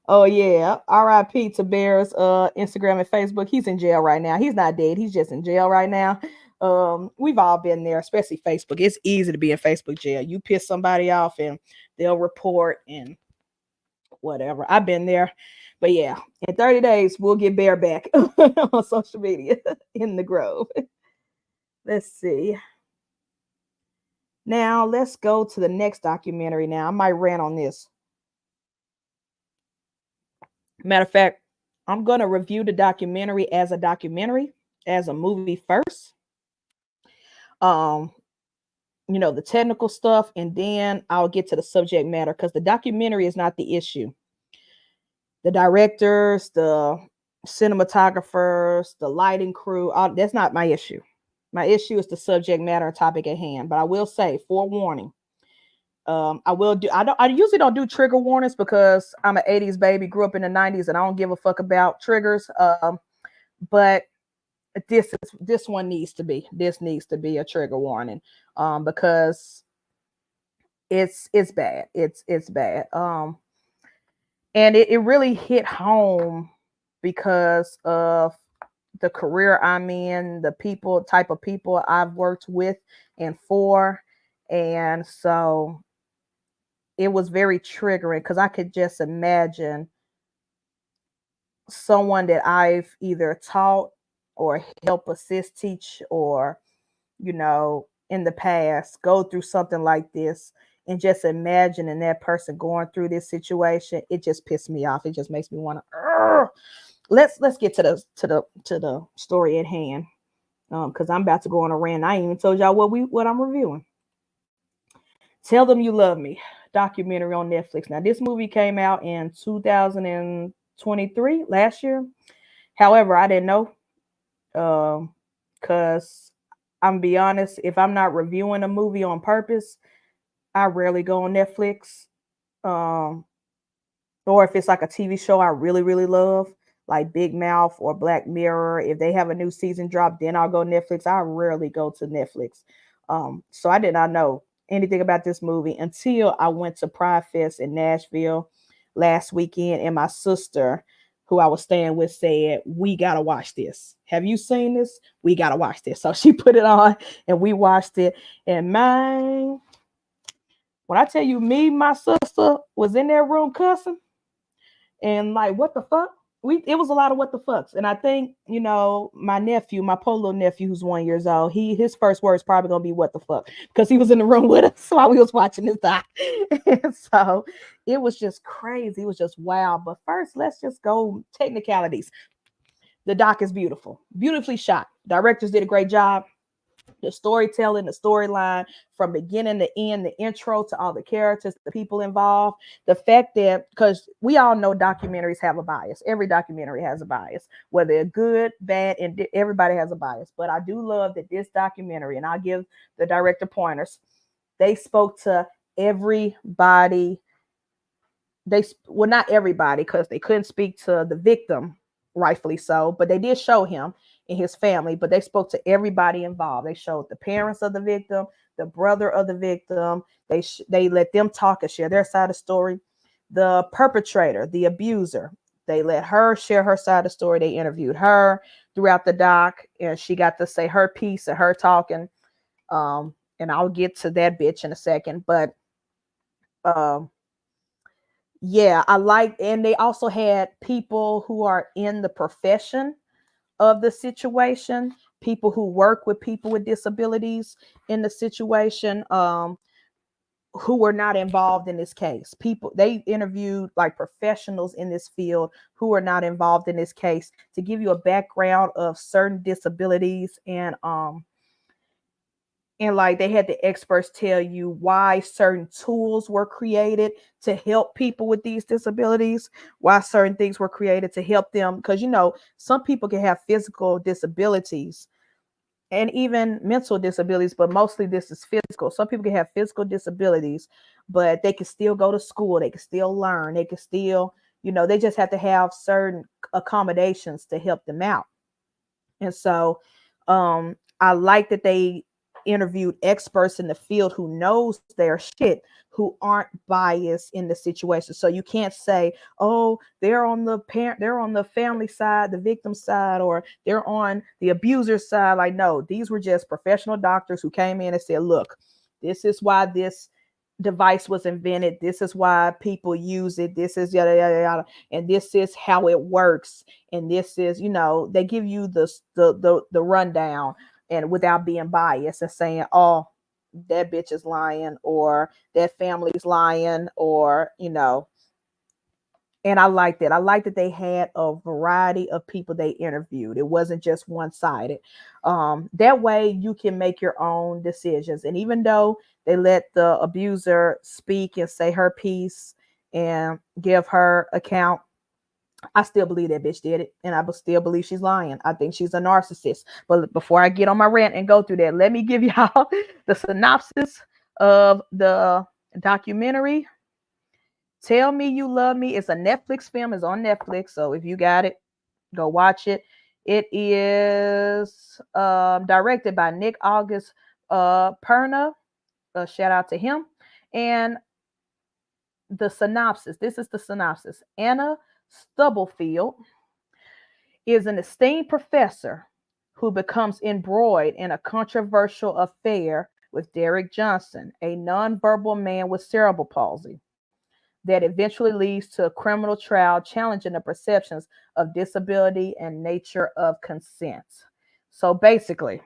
Oh yeah, R.I.P. to Bear's Instagram and Facebook. He's in jail right now. He's not dead. He's just in jail right now. We've all been there, especially Facebook. It's easy to be in Facebook jail. You piss somebody off and they'll report and whatever. I've been there. But yeah, in 30 days, we'll get Bear back on social media in the Grove. Let's see. Now, let's go to the next documentary now. I might rant on this. Matter of fact, I'm going to review the documentary, as a movie first. The technical stuff, and then I'll get to the subject matter, because the documentary is not the issue. The directors, the cinematographers, the lighting crew, that's not my issue. My issue is the subject matter and topic at hand. But I will say, forewarning, I usually don't do trigger warnings, because I'm an 80s baby, grew up in the 90s, and I don't give a fuck about triggers. But this one needs to be a trigger warning, because it's bad. It's bad. And it really hit home because of the career I'm in, the type of people I've worked with and for. And so it was very triggering, because I could just imagine someone that I've either taught or helped assist teach, or, in the past, go through something like this. And just imagining that person going through this situation, it just pissed me off. It just makes me want to. Let's get to the story at hand, because I'm about to go on a rant. I ain't even told y'all what I'm reviewing. Tell Them You Love Me, documentary on Netflix. Now, this movie came out in 2023, last year. However, I didn't know, because I'm be honest, if I'm not reviewing a movie on purpose, I rarely go on Netflix. Or if it's like a TV show I really, really love, like Big Mouth or Black Mirror, if they have a new season drop, then I'll go Netflix. I rarely go to Netflix. So I did not know anything about this movie until I went to Pride Fest in Nashville last weekend, and my sister, who I was staying with, said, we got to watch this. Have you seen this? We got to watch this. So she put it on and we watched it. And man, when I tell you, my sister was in that room cussing and like, what the fuck? It was a lot of what the fucks. And I think, my poor little nephew, who's 1 year old, his first word is probably going to be what the fuck, because he was in the room with us while we was watching this doc. And so it was just crazy. It was just wild. But first, let's just go technicalities. The doc is beautifully shot. Directors did a great job. The storytelling, the storyline from beginning to end, the intro to all the characters, the people involved, the fact that, because we all know documentaries have a bias. Every documentary has a bias, whether they're good, bad, and everybody has a bias. But I do love that this documentary, and I'll give the director pointers, they spoke to everybody. Not everybody, because they couldn't speak to the victim, rightfully so, but they did show him and his family, but they spoke to everybody involved. They showed the parents of the victim, the brother of the victim. They let them talk and share their side of the story. The perpetrator, the abuser, they let her share her side of the story. They interviewed her throughout the doc, and she got to say her piece and her talking. And and I'll get to that bitch in a second. But um, yeah, I like, and they also had people who are in the profession of the situation, people who work with people with disabilities in the situation, who were not involved in this case. People, they interviewed like professionals in this field who are not involved in this case to give you a background of certain disabilities, and like they had the experts tell you why certain tools were created to help people with these disabilities, why certain things were created to help them, because some people can have physical disabilities and even mental disabilities, but mostly this is physical. Some people can have physical disabilities, but they can still go to school, they can still learn, they can still, they just have to have certain accommodations to help them out. And so I like that they interviewed experts in the field who knows their shit, who aren't biased in the situation. So you can't say, oh, they're on the family side, the victim side, or they're on the abuser side. Like, no, these were just professional doctors who came in and said, look, this is why this device was invented, this is why people use it, this is yada yada yada, and this is how it works, and this is, they give you the rundown, and without being biased and saying, oh, that bitch is lying, or that family's lying, or and I like that. I like that they had a variety of people they interviewed. It wasn't just one-sided. That way you can make your own decisions. And even though they let the abuser speak and say her piece and give her account, I still believe that bitch did it. And I still believe she's lying. I think she's a narcissist. But before I get on my rant and go through that, let me give y'all the synopsis of the documentary. Tell Me You Love Me. It's a Netflix film. It's on Netflix. So if you got it, go watch it. It is directed by Nick August Perna. Shout out to him. And the synopsis. This is the synopsis. Anna Stubblefield is an esteemed professor who becomes embroiled in a controversial affair with Derek Johnson, a nonverbal man with cerebral palsy, that eventually leads to a criminal trial challenging the perceptions of disability and nature of consent. So basically,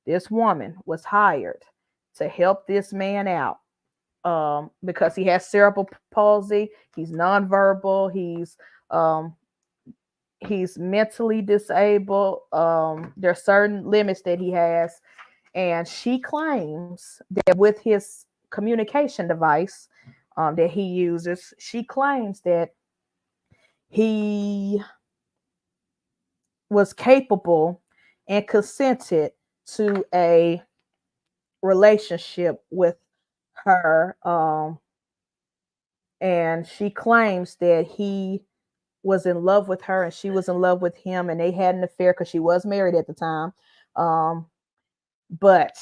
this woman was hired to help this man out because he has cerebral palsy, he's nonverbal, he's mentally disabled. There's certain limits that he has, and she claims that with his communication device that he uses, she claims that he was capable and consented to a relationship with her, and she claims that he was in love with her and she was in love with him, and they had an affair because she was married at the time. But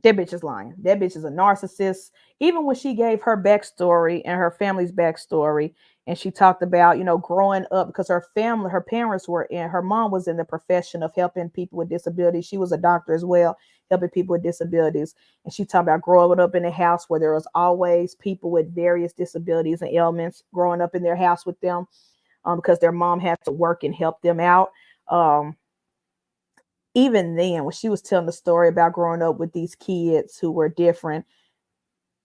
that bitch is lying. That bitch is a narcissist. Even when she gave her backstory and her family's backstory, and she talked about, growing up, because her family, her parents were in, her mom was in the profession of helping people with disabilities. She was a doctor as well, helping people with disabilities. And she talked about growing up in a house where there was always people with various disabilities and ailments growing up in their house with them, because their mom had to work and help them out. Even then, when she was telling the story about growing up with these kids who were different,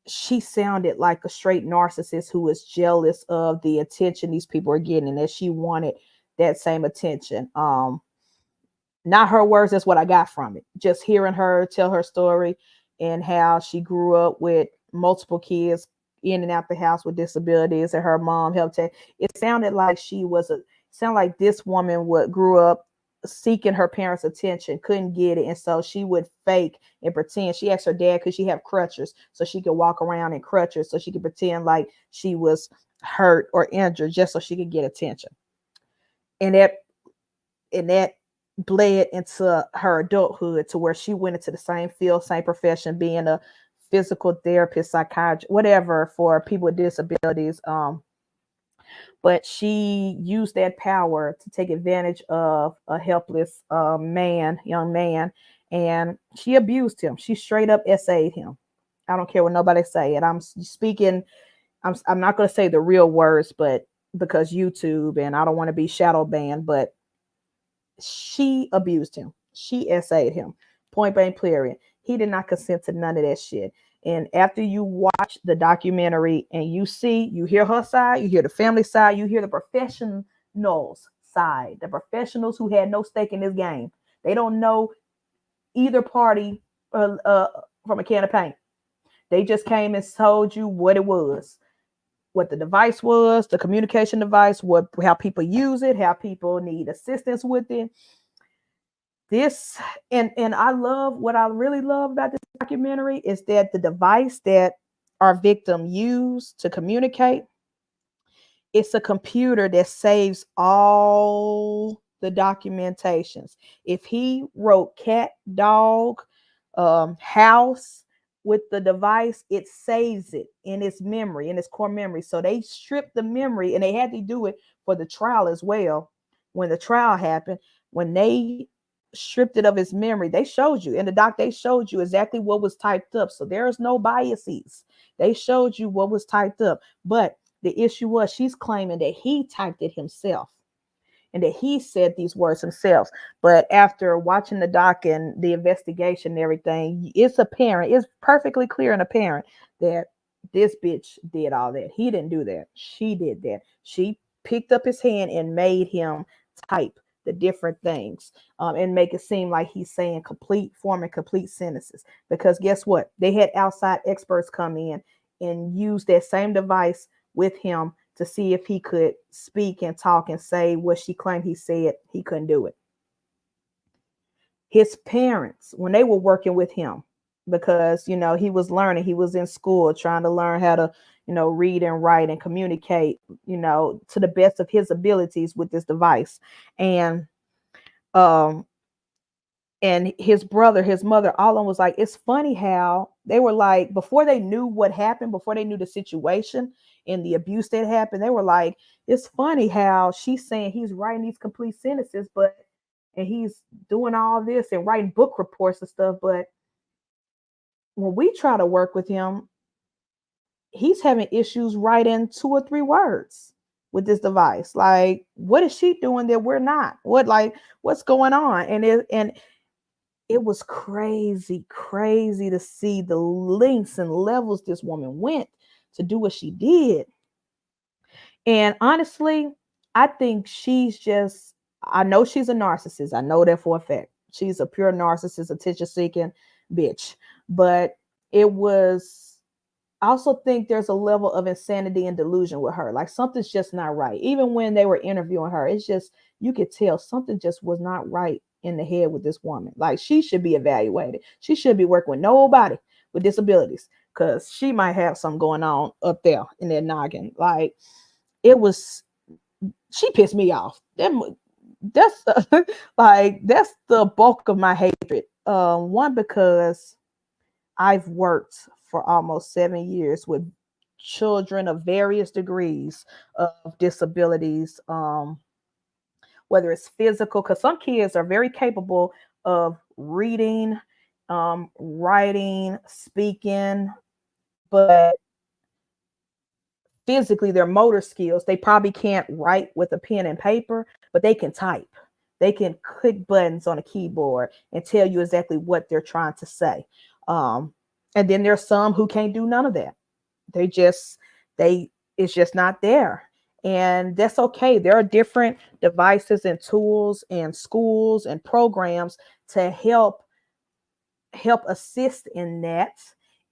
she sounded like a straight narcissist who was jealous of the attention these people were getting, and that she wanted that same attention. Not her words, that's what I got from it. Just hearing her tell her story and how she grew up with multiple kids in and out the house with disabilities, and her mom helped her. It sounded like this woman grew up seeking her parents' attention, couldn't get it, and so she would fake and pretend. She asked her dad, could she have crutches so she could walk around in crutches, so she could pretend like she was hurt or injured just so she could get attention. And that bled into her adulthood, to where she went into the same field, same profession, being a physical therapist, psychiatrist, whatever, for people with disabilities. But she used that power to take advantage of a helpless young man, and she abused him. She straight up essayed him. I don't care what nobody say. And I'm speaking, I'm not going to say the real words, but because YouTube and I don't want to be shadow banned, but she abused him. She essayed him. Point blank period. He did not consent to none of that shit. And after you watch the documentary and you hear her side, you hear the family side, you hear the professionals side, the professionals who had no stake in this game. They don't know either party from a can of paint. They just came and told you what it was, what the device was, the communication device, how people use it, how people need assistance with it. This and I love what I really love about this documentary is that the device that our victim used to communicate, it's a computer that saves all the documentations. If he wrote cat, dog, house with the device, it saves it in its memory, in its core memory. So they stripped the memory, and they had to do it for the trial as well. When the trial happened, when they stripped it of its memory, they showed you in the doc, they showed you exactly what was typed up. So there's no biases. They showed you what was typed up. But the issue was she's claiming that he typed it himself and that he said these words himself. But after watching the doc and the investigation and everything, it's apparent, it's perfectly clear and apparent that this bitch did all that. He didn't do that. She did that. She picked up his hand and made him type the different things and make it seem like he's saying forming complete sentences. Because guess what? They had outside experts come in and use that same device with him to see if he could speak and talk and say what she claimed he said. He couldn't do it. His parents, when they were working with him, because, he was learning, he was in school trying to learn how to, read and write and communicate, to the best of his abilities with this device. And his brother, his mother, all of them was like, it's funny how they were like, before they knew what happened, before they knew the situation and the abuse that happened, they were like, it's funny how she's saying he's writing these complete sentences, and he's doing all this and writing book reports and stuff. But when we try to work with him, he's having issues writing 2 or 3 words with this device. Like, what is she doing that we're not? What's going on? And it was crazy to see the lengths and levels this woman went to do what she did. And honestly, I think I know she's a narcissist. I know that for a fact. She's a pure narcissist, attention-seeking bitch. But I also think there's a level of insanity and delusion with her. Like, something's just not right. Even when they were interviewing her, it's just, you could tell something just was not right in the head with this woman. Like, she should be evaluated. She should be working with nobody with disabilities, because she might have something going on up there in their noggin. Like, she pissed me off. That's that's the bulk of my hatred. One, because I've worked for almost 7 years with children of various degrees of disabilities, whether it's physical, because some kids are very capable of reading, writing, speaking, but physically, their motor skills, they probably can't write with a pen and paper, but they can type. They can click buttons on a keyboard and tell you exactly what they're trying to say. And then there's some who can't do none of that. It's just not there. And that's okay. There are different devices and tools and schools and programs to help assist in that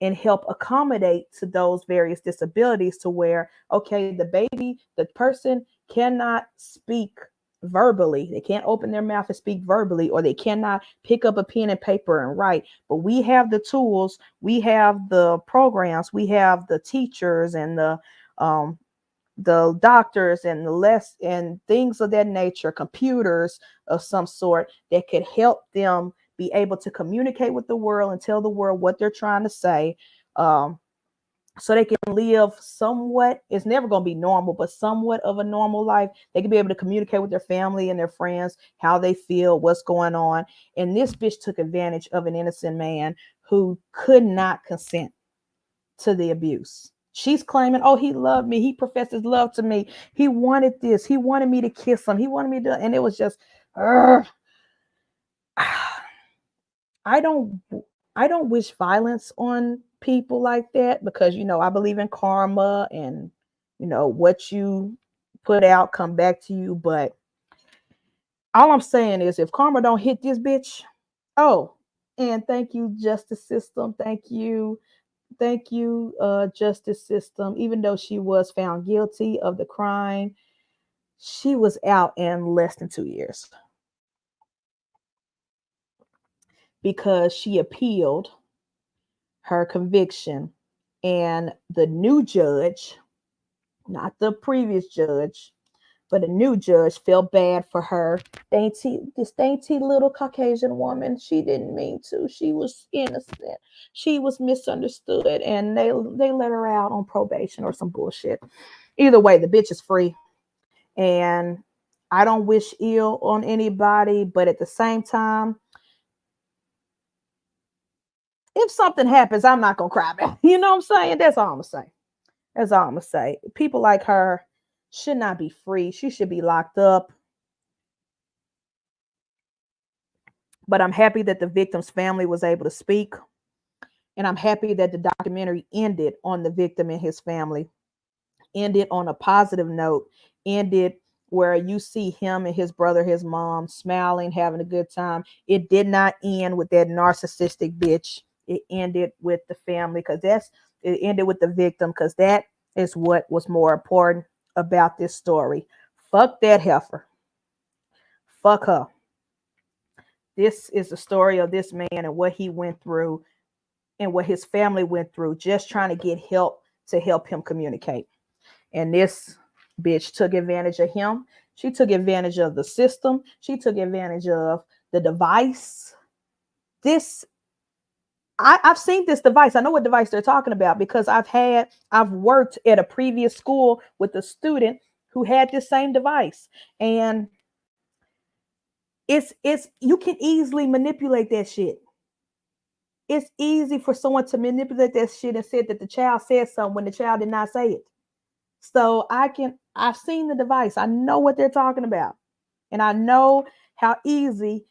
and help accommodate to those various disabilities, to where, okay, the person cannot speak verbally. They can't open their mouth and speak verbally, or they cannot pick up a pen and paper and write. But we have the tools, we have the programs, we have the teachers and the doctors and and things of that nature, computers of some sort, that could help them be able to communicate with the world and tell the world what they're trying to say. so they can live somewhat. It's never going to be normal, but somewhat of a normal life. They can be able to communicate with their family and their friends, how they feel, what's going on. And this bitch took advantage of an innocent man who could not consent to the abuse. She's claiming, oh, he loved me. He professed his love to me. He wanted this. He wanted me to kiss him. He wanted me to, and it was just, I don't I don't wish violence on people like that, because I believe in karma, and what you put out come back to you. But all I'm saying is, if karma don't hit this bitch, oh, and thank you, justice system. Thank you, justice system. Even though she was found guilty of the crime, she was out in less than 2 years because she appealed her conviction, and the new judge, not the previous judge, but a new judge, felt bad for her. This dainty little Caucasian woman. She didn't mean to. She was innocent. She was misunderstood, and they let her out on probation or some bullshit. Either way, the bitch is free, and I don't wish ill on anybody, but at the same time, if something happens, I'm not gonna cry about it. You know what I'm saying? That's all I'm gonna say. That's all I'm gonna say. People like her should not be free. She should be locked up. But I'm happy that the victim's family was able to speak. And I'm happy that the documentary ended on the victim and his family, ended on a positive note, ended where you see him and his brother, his mom, smiling, having a good time. It did not end with that narcissistic bitch. It ended with the family, it ended with the victim, because that is what was more important about this story. Fuck that heifer. Fuck her. This is the story of this man and what he went through and what his family went through, just trying to get help to help him communicate. And this bitch took advantage of him. She took advantage of the system. She took advantage of the device. I've seen this device. I know what device they're talking about, because I've worked at a previous school with a student who had this same device. And it's you can easily manipulate that shit. It's easy for someone to manipulate that shit and say that the child said something when the child did not say it. So I've seen the device. I know what they're talking about. And I know how easy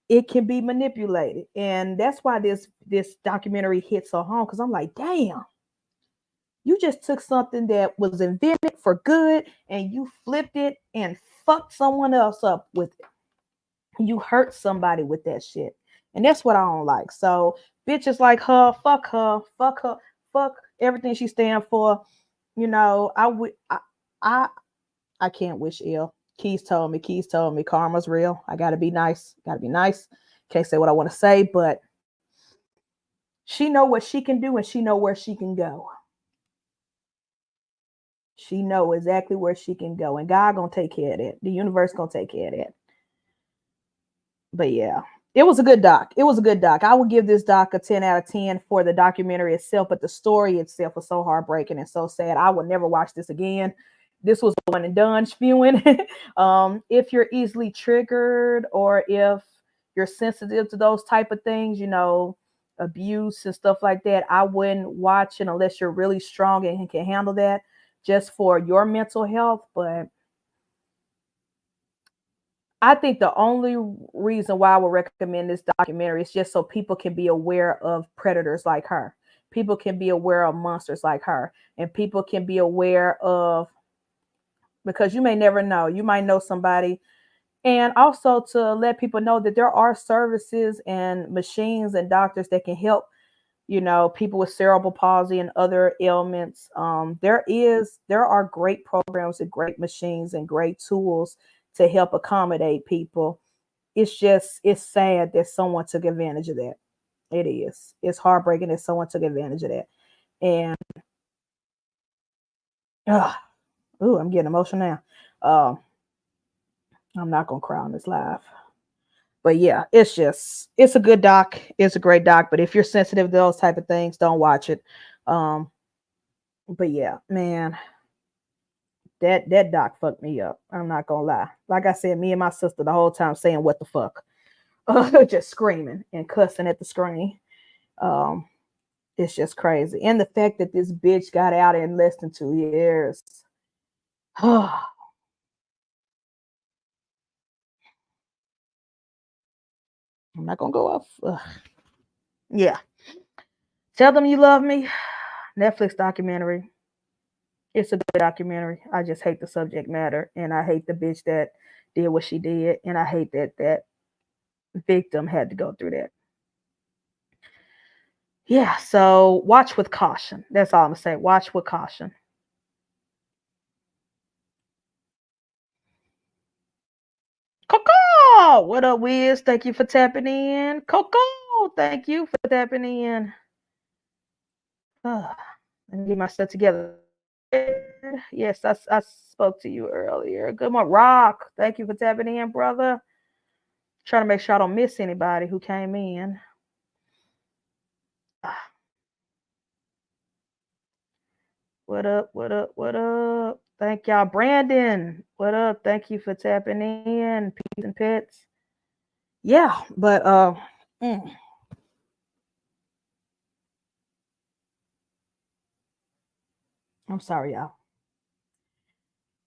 it can be manipulated. And that's why this documentary hits so home, because I'm like, damn, you just took something that was invented for good and you flipped it and fucked someone else up with it. You hurt somebody with that shit. And that's what I don't like. So bitches like her, fuck everything she stand for. I can't wish ill. Keys told me karma's real. I gotta be nice. Can't say what I want to say, but she know what she can do and she know where she can go. She know exactly where she can go. And God gonna take care of that. The universe gonna take care of that. But yeah, it was a good doc. I would give this doc a 10 out of 10 for the documentary itself, but the story itself was so heartbreaking and so sad. I would never watch this again. This was one and done spewing. If you're easily triggered, or if you're sensitive to those type of things, abuse and stuff like that, I wouldn't watch it unless you're really strong and can handle that, just for your mental health. But I think the only reason why I would recommend this documentary is just so people can be aware of predators like her. People can be aware of monsters like her, and people can be aware of, because you may never know. You might know somebody. And also to let people know that there are services and machines and doctors that can help, people with cerebral palsy and other ailments. There are great programs and great machines and great tools to help accommodate people. It's sad that someone took advantage of that. It is. It's heartbreaking that someone took advantage of that. And I'm getting emotional now. I'm not gonna cry on this live. But yeah, it's a good doc. It's a great doc. But if you're sensitive to those type of things, don't watch it. But yeah, man, that doc fucked me up. I'm not gonna lie. Like I said, me and my sister the whole time saying what the fuck, just screaming and cussing at the screen. Um, it's just crazy, and the fact that this bitch got out in less than 2 years. I'm not gonna go off. Yeah, tell them you love me. Netflix documentary. It's a good documentary. I just hate the subject matter, and I hate the bitch that did what she did, and I hate that that victim had to go through that. Yeah, so watch with caution. That's all I'm gonna say. Watch with caution. Coco, what up, Wiz? Thank you for tapping in. Coco, thank you for tapping in. Let me get myself together. Yes, I spoke to you earlier. Good morning, Rock. Thank you for tapping in, brother. Trying to make sure I don't miss anybody who came in. What up? What up? What up? Thank y'all. Brandon, what up? Thank you for tapping in. Peace and pets. Yeah, but mm, I'm sorry, y'all.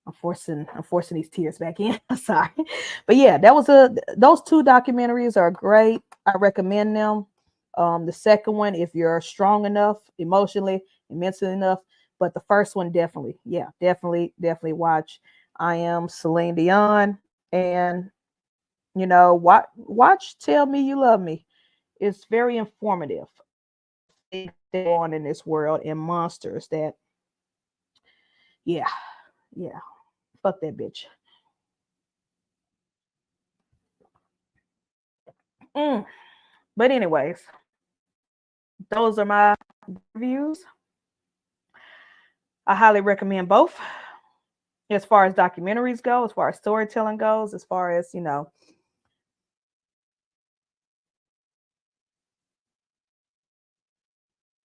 I'm forcing these tears back in. Sorry. But yeah, that was those two documentaries are great. I recommend them. The second one, if you're strong enough emotionally and mentally enough, but the first one definitely, yeah, definitely watch. I am Celine Dion, and watch Tell Me You Love Me. It's very informative. Things that go on in this world and monsters that, yeah, yeah, fuck that bitch. Mm. But anyways, those are my reviews. I highly recommend both. As far as documentaries go, as far as storytelling goes, as far as,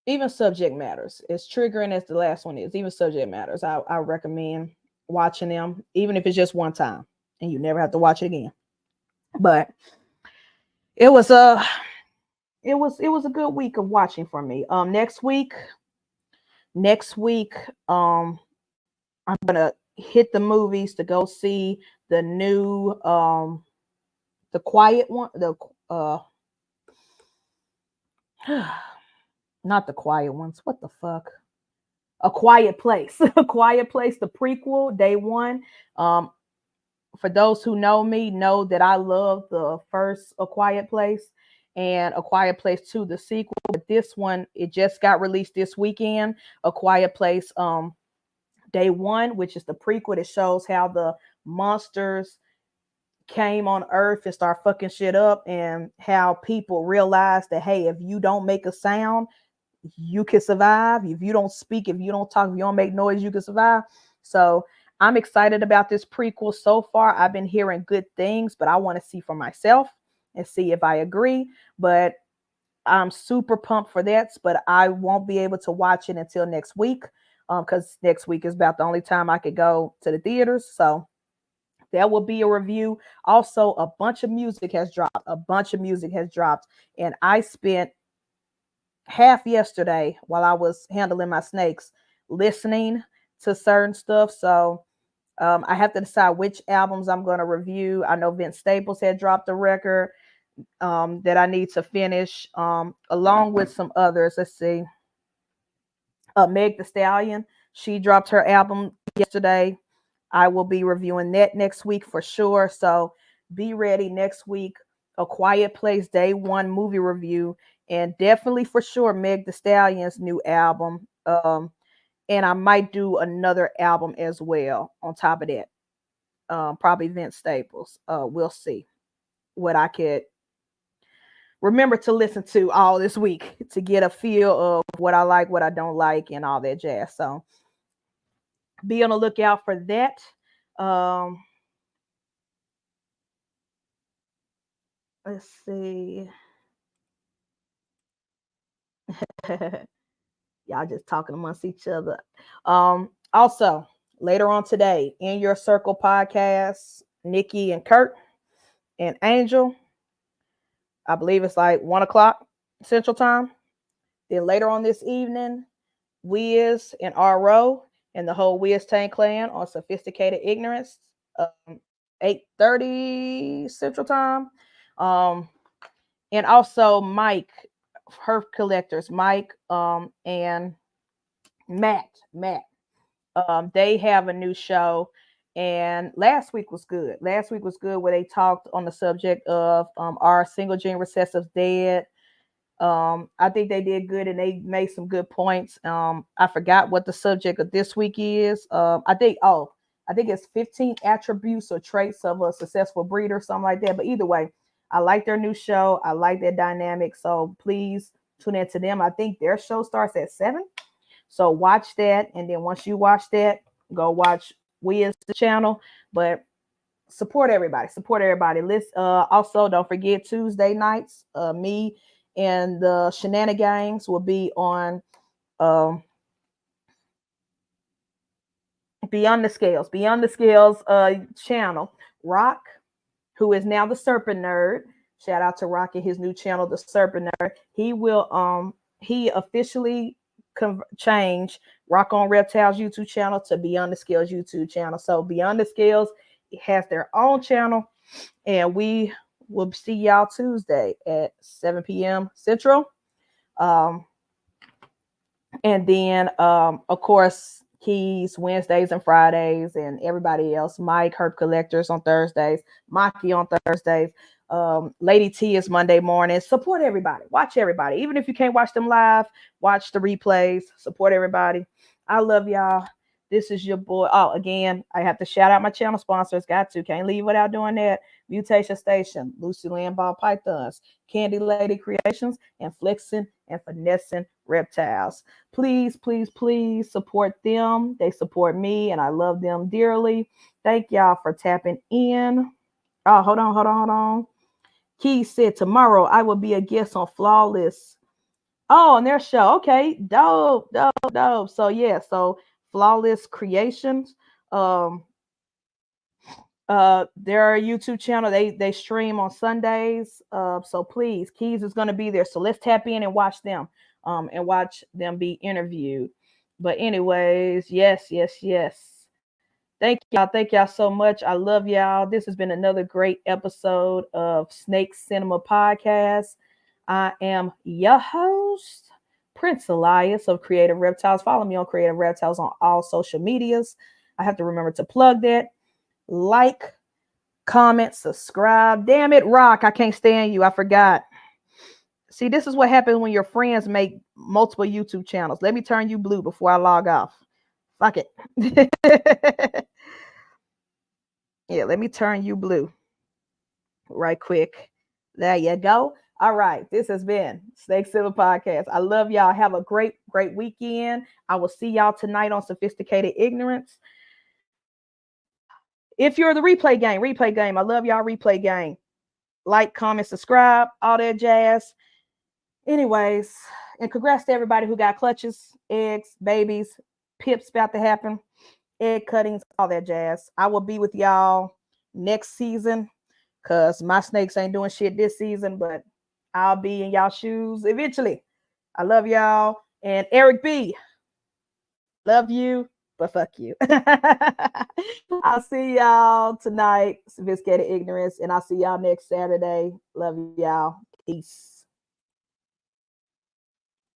even subject matters. As triggering as the last one is, even subject matters. I recommend watching them, even if it's just one time and you never have to watch it again. But it was a it was a good week of watching for me. Next week, I'm gonna hit the movies to go see the new the quiet one, the uh not the quiet ones. What the fuck? A Quiet Place. A Quiet Place, the prequel, day one. Um, for those who know me, know that I love the first A Quiet Place and A Quiet Place 2, the sequel. But this one, it just got released this weekend. A Quiet Place, day one, which is the prequel that shows how the monsters came on Earth and start fucking shit up, and how people realize that, hey, if you don't make a sound, you can survive. If you don't speak, if you don't talk, if you don't make noise, you can survive. So I'm excited about this prequel so far. I've been hearing good things, but I want to see for myself and see if I agree. But I'm super pumped for that, but I won't be able to watch it until next week, because next week is about the only time I could go to the theaters. So there will be a review. Also, a bunch of music has dropped. A bunch of music has dropped. And I spent half yesterday while I was handling my snakes listening to certain stuff. So I have to decide which albums I'm going to review. I know Vince Staples had dropped a record that I need to finish, along with some others. Let's see. Meg the Stallion, she dropped her album yesterday. I will be reviewing that next week for sure. So be ready next week. A Quiet Place day one movie review, and definitely for sure Meg the Stallion's new album. And I might do another album as well on top of that. Probably Vince Staples. We'll see what I could remember to listen to all this week to get a feel of what I like, what I don't like, and all that jazz. So be on the lookout for that. Um, let's see. Y'all just talking amongst each other. Also, later on today, In Your Circle podcast, Nikki and Kurt and Angel. I believe it's like 1 o'clock Central Time. Then later on this evening, Wiz and RO and the whole Wiz Tank clan on Sophisticated Ignorance, 8:30 Central Time. And also Mike, Herf Collectors, Mike and Matt. They have a new show. And last week was good. Last week was good where they talked on the subject of are single gene recessives dead? I think they did good and they made some good points. I forgot what the subject of this week is. I think it's 15 attributes or traits of a successful breeder, something like that. But either way, I like their new show. I like their dynamic. So please tune in to them. I think their show starts at 7. So watch that. And then once you watch that, go watch Wiz channel. But support everybody. Let's also don't forget Tuesday nights. Me and the Shenanigans will be on Beyond the Scales channel. Rock, who is now the Serpent Nerd. Shout out to Rock and his new channel, the Serpent Nerd. He officially change Rock on Reptiles YouTube channel to Beyond the Scales YouTube channel. So Beyond the Scales has their own channel, and we will see y'all Tuesday at 7 p.m. Central. And then of course Keys Wednesdays and Fridays, and everybody else, Mike Herb Collectors on Thursdays, Maki on Thursdays, Lady T is Monday morning. Support everybody, watch everybody, even if you can't watch them live, watch the replays. Support everybody. I love y'all. This is your boy. Oh, again, I have to shout out my channel sponsors. Can't leave without doing that. Mutation Station, Lucy Land Ball Pythons, Candy Lady Creations, and Flexing and Finessing Reptiles. Please, please, please support them. They support me, and I love them dearly. Thank y'all for tapping in. Oh, hold on. Key said tomorrow I will be a guest on Flawless. Oh, on their show. Okay, dope. So yeah, so Flawless Creations. Their YouTube channel, they stream on Sundays. So please, Keys is gonna be there. So let's tap in and watch them. And watch them be interviewed. But anyways, yes. Thank y'all so much. I love y'all. This has been another great episode of Snake Cinema Podcast. I am your host, Prince Elias of Creative Reptiles. Follow me on Creative Reptiles on all social medias. I have to remember to plug that. Like, comment, subscribe. Damn it, Rock. I can't stand you. I forgot. See, this is what happens when your friends make multiple YouTube channels. Let me turn you blue before I log off. Fuck it. Yeah, let me turn you blue right quick. There you go. All right. This has been Snake Cinema Podcast. I love y'all. Have a great weekend. I will see y'all tonight on Sophisticated Ignorance. If you're the replay game, I love y'all replay game. Like, comment, subscribe, all that jazz. Anyways, and congrats to everybody who got clutches, eggs, babies, pips about to happen, egg cuttings, all that jazz. I will be with y'all next season because my snakes ain't doing shit this season, but I'll be in y'all shoes eventually. I love y'all. And Eric B, love you, but fuck you. I'll see y'all tonight, Sophisticated Ignorance, and I'll see y'all next Saturday. Love y'all. Peace.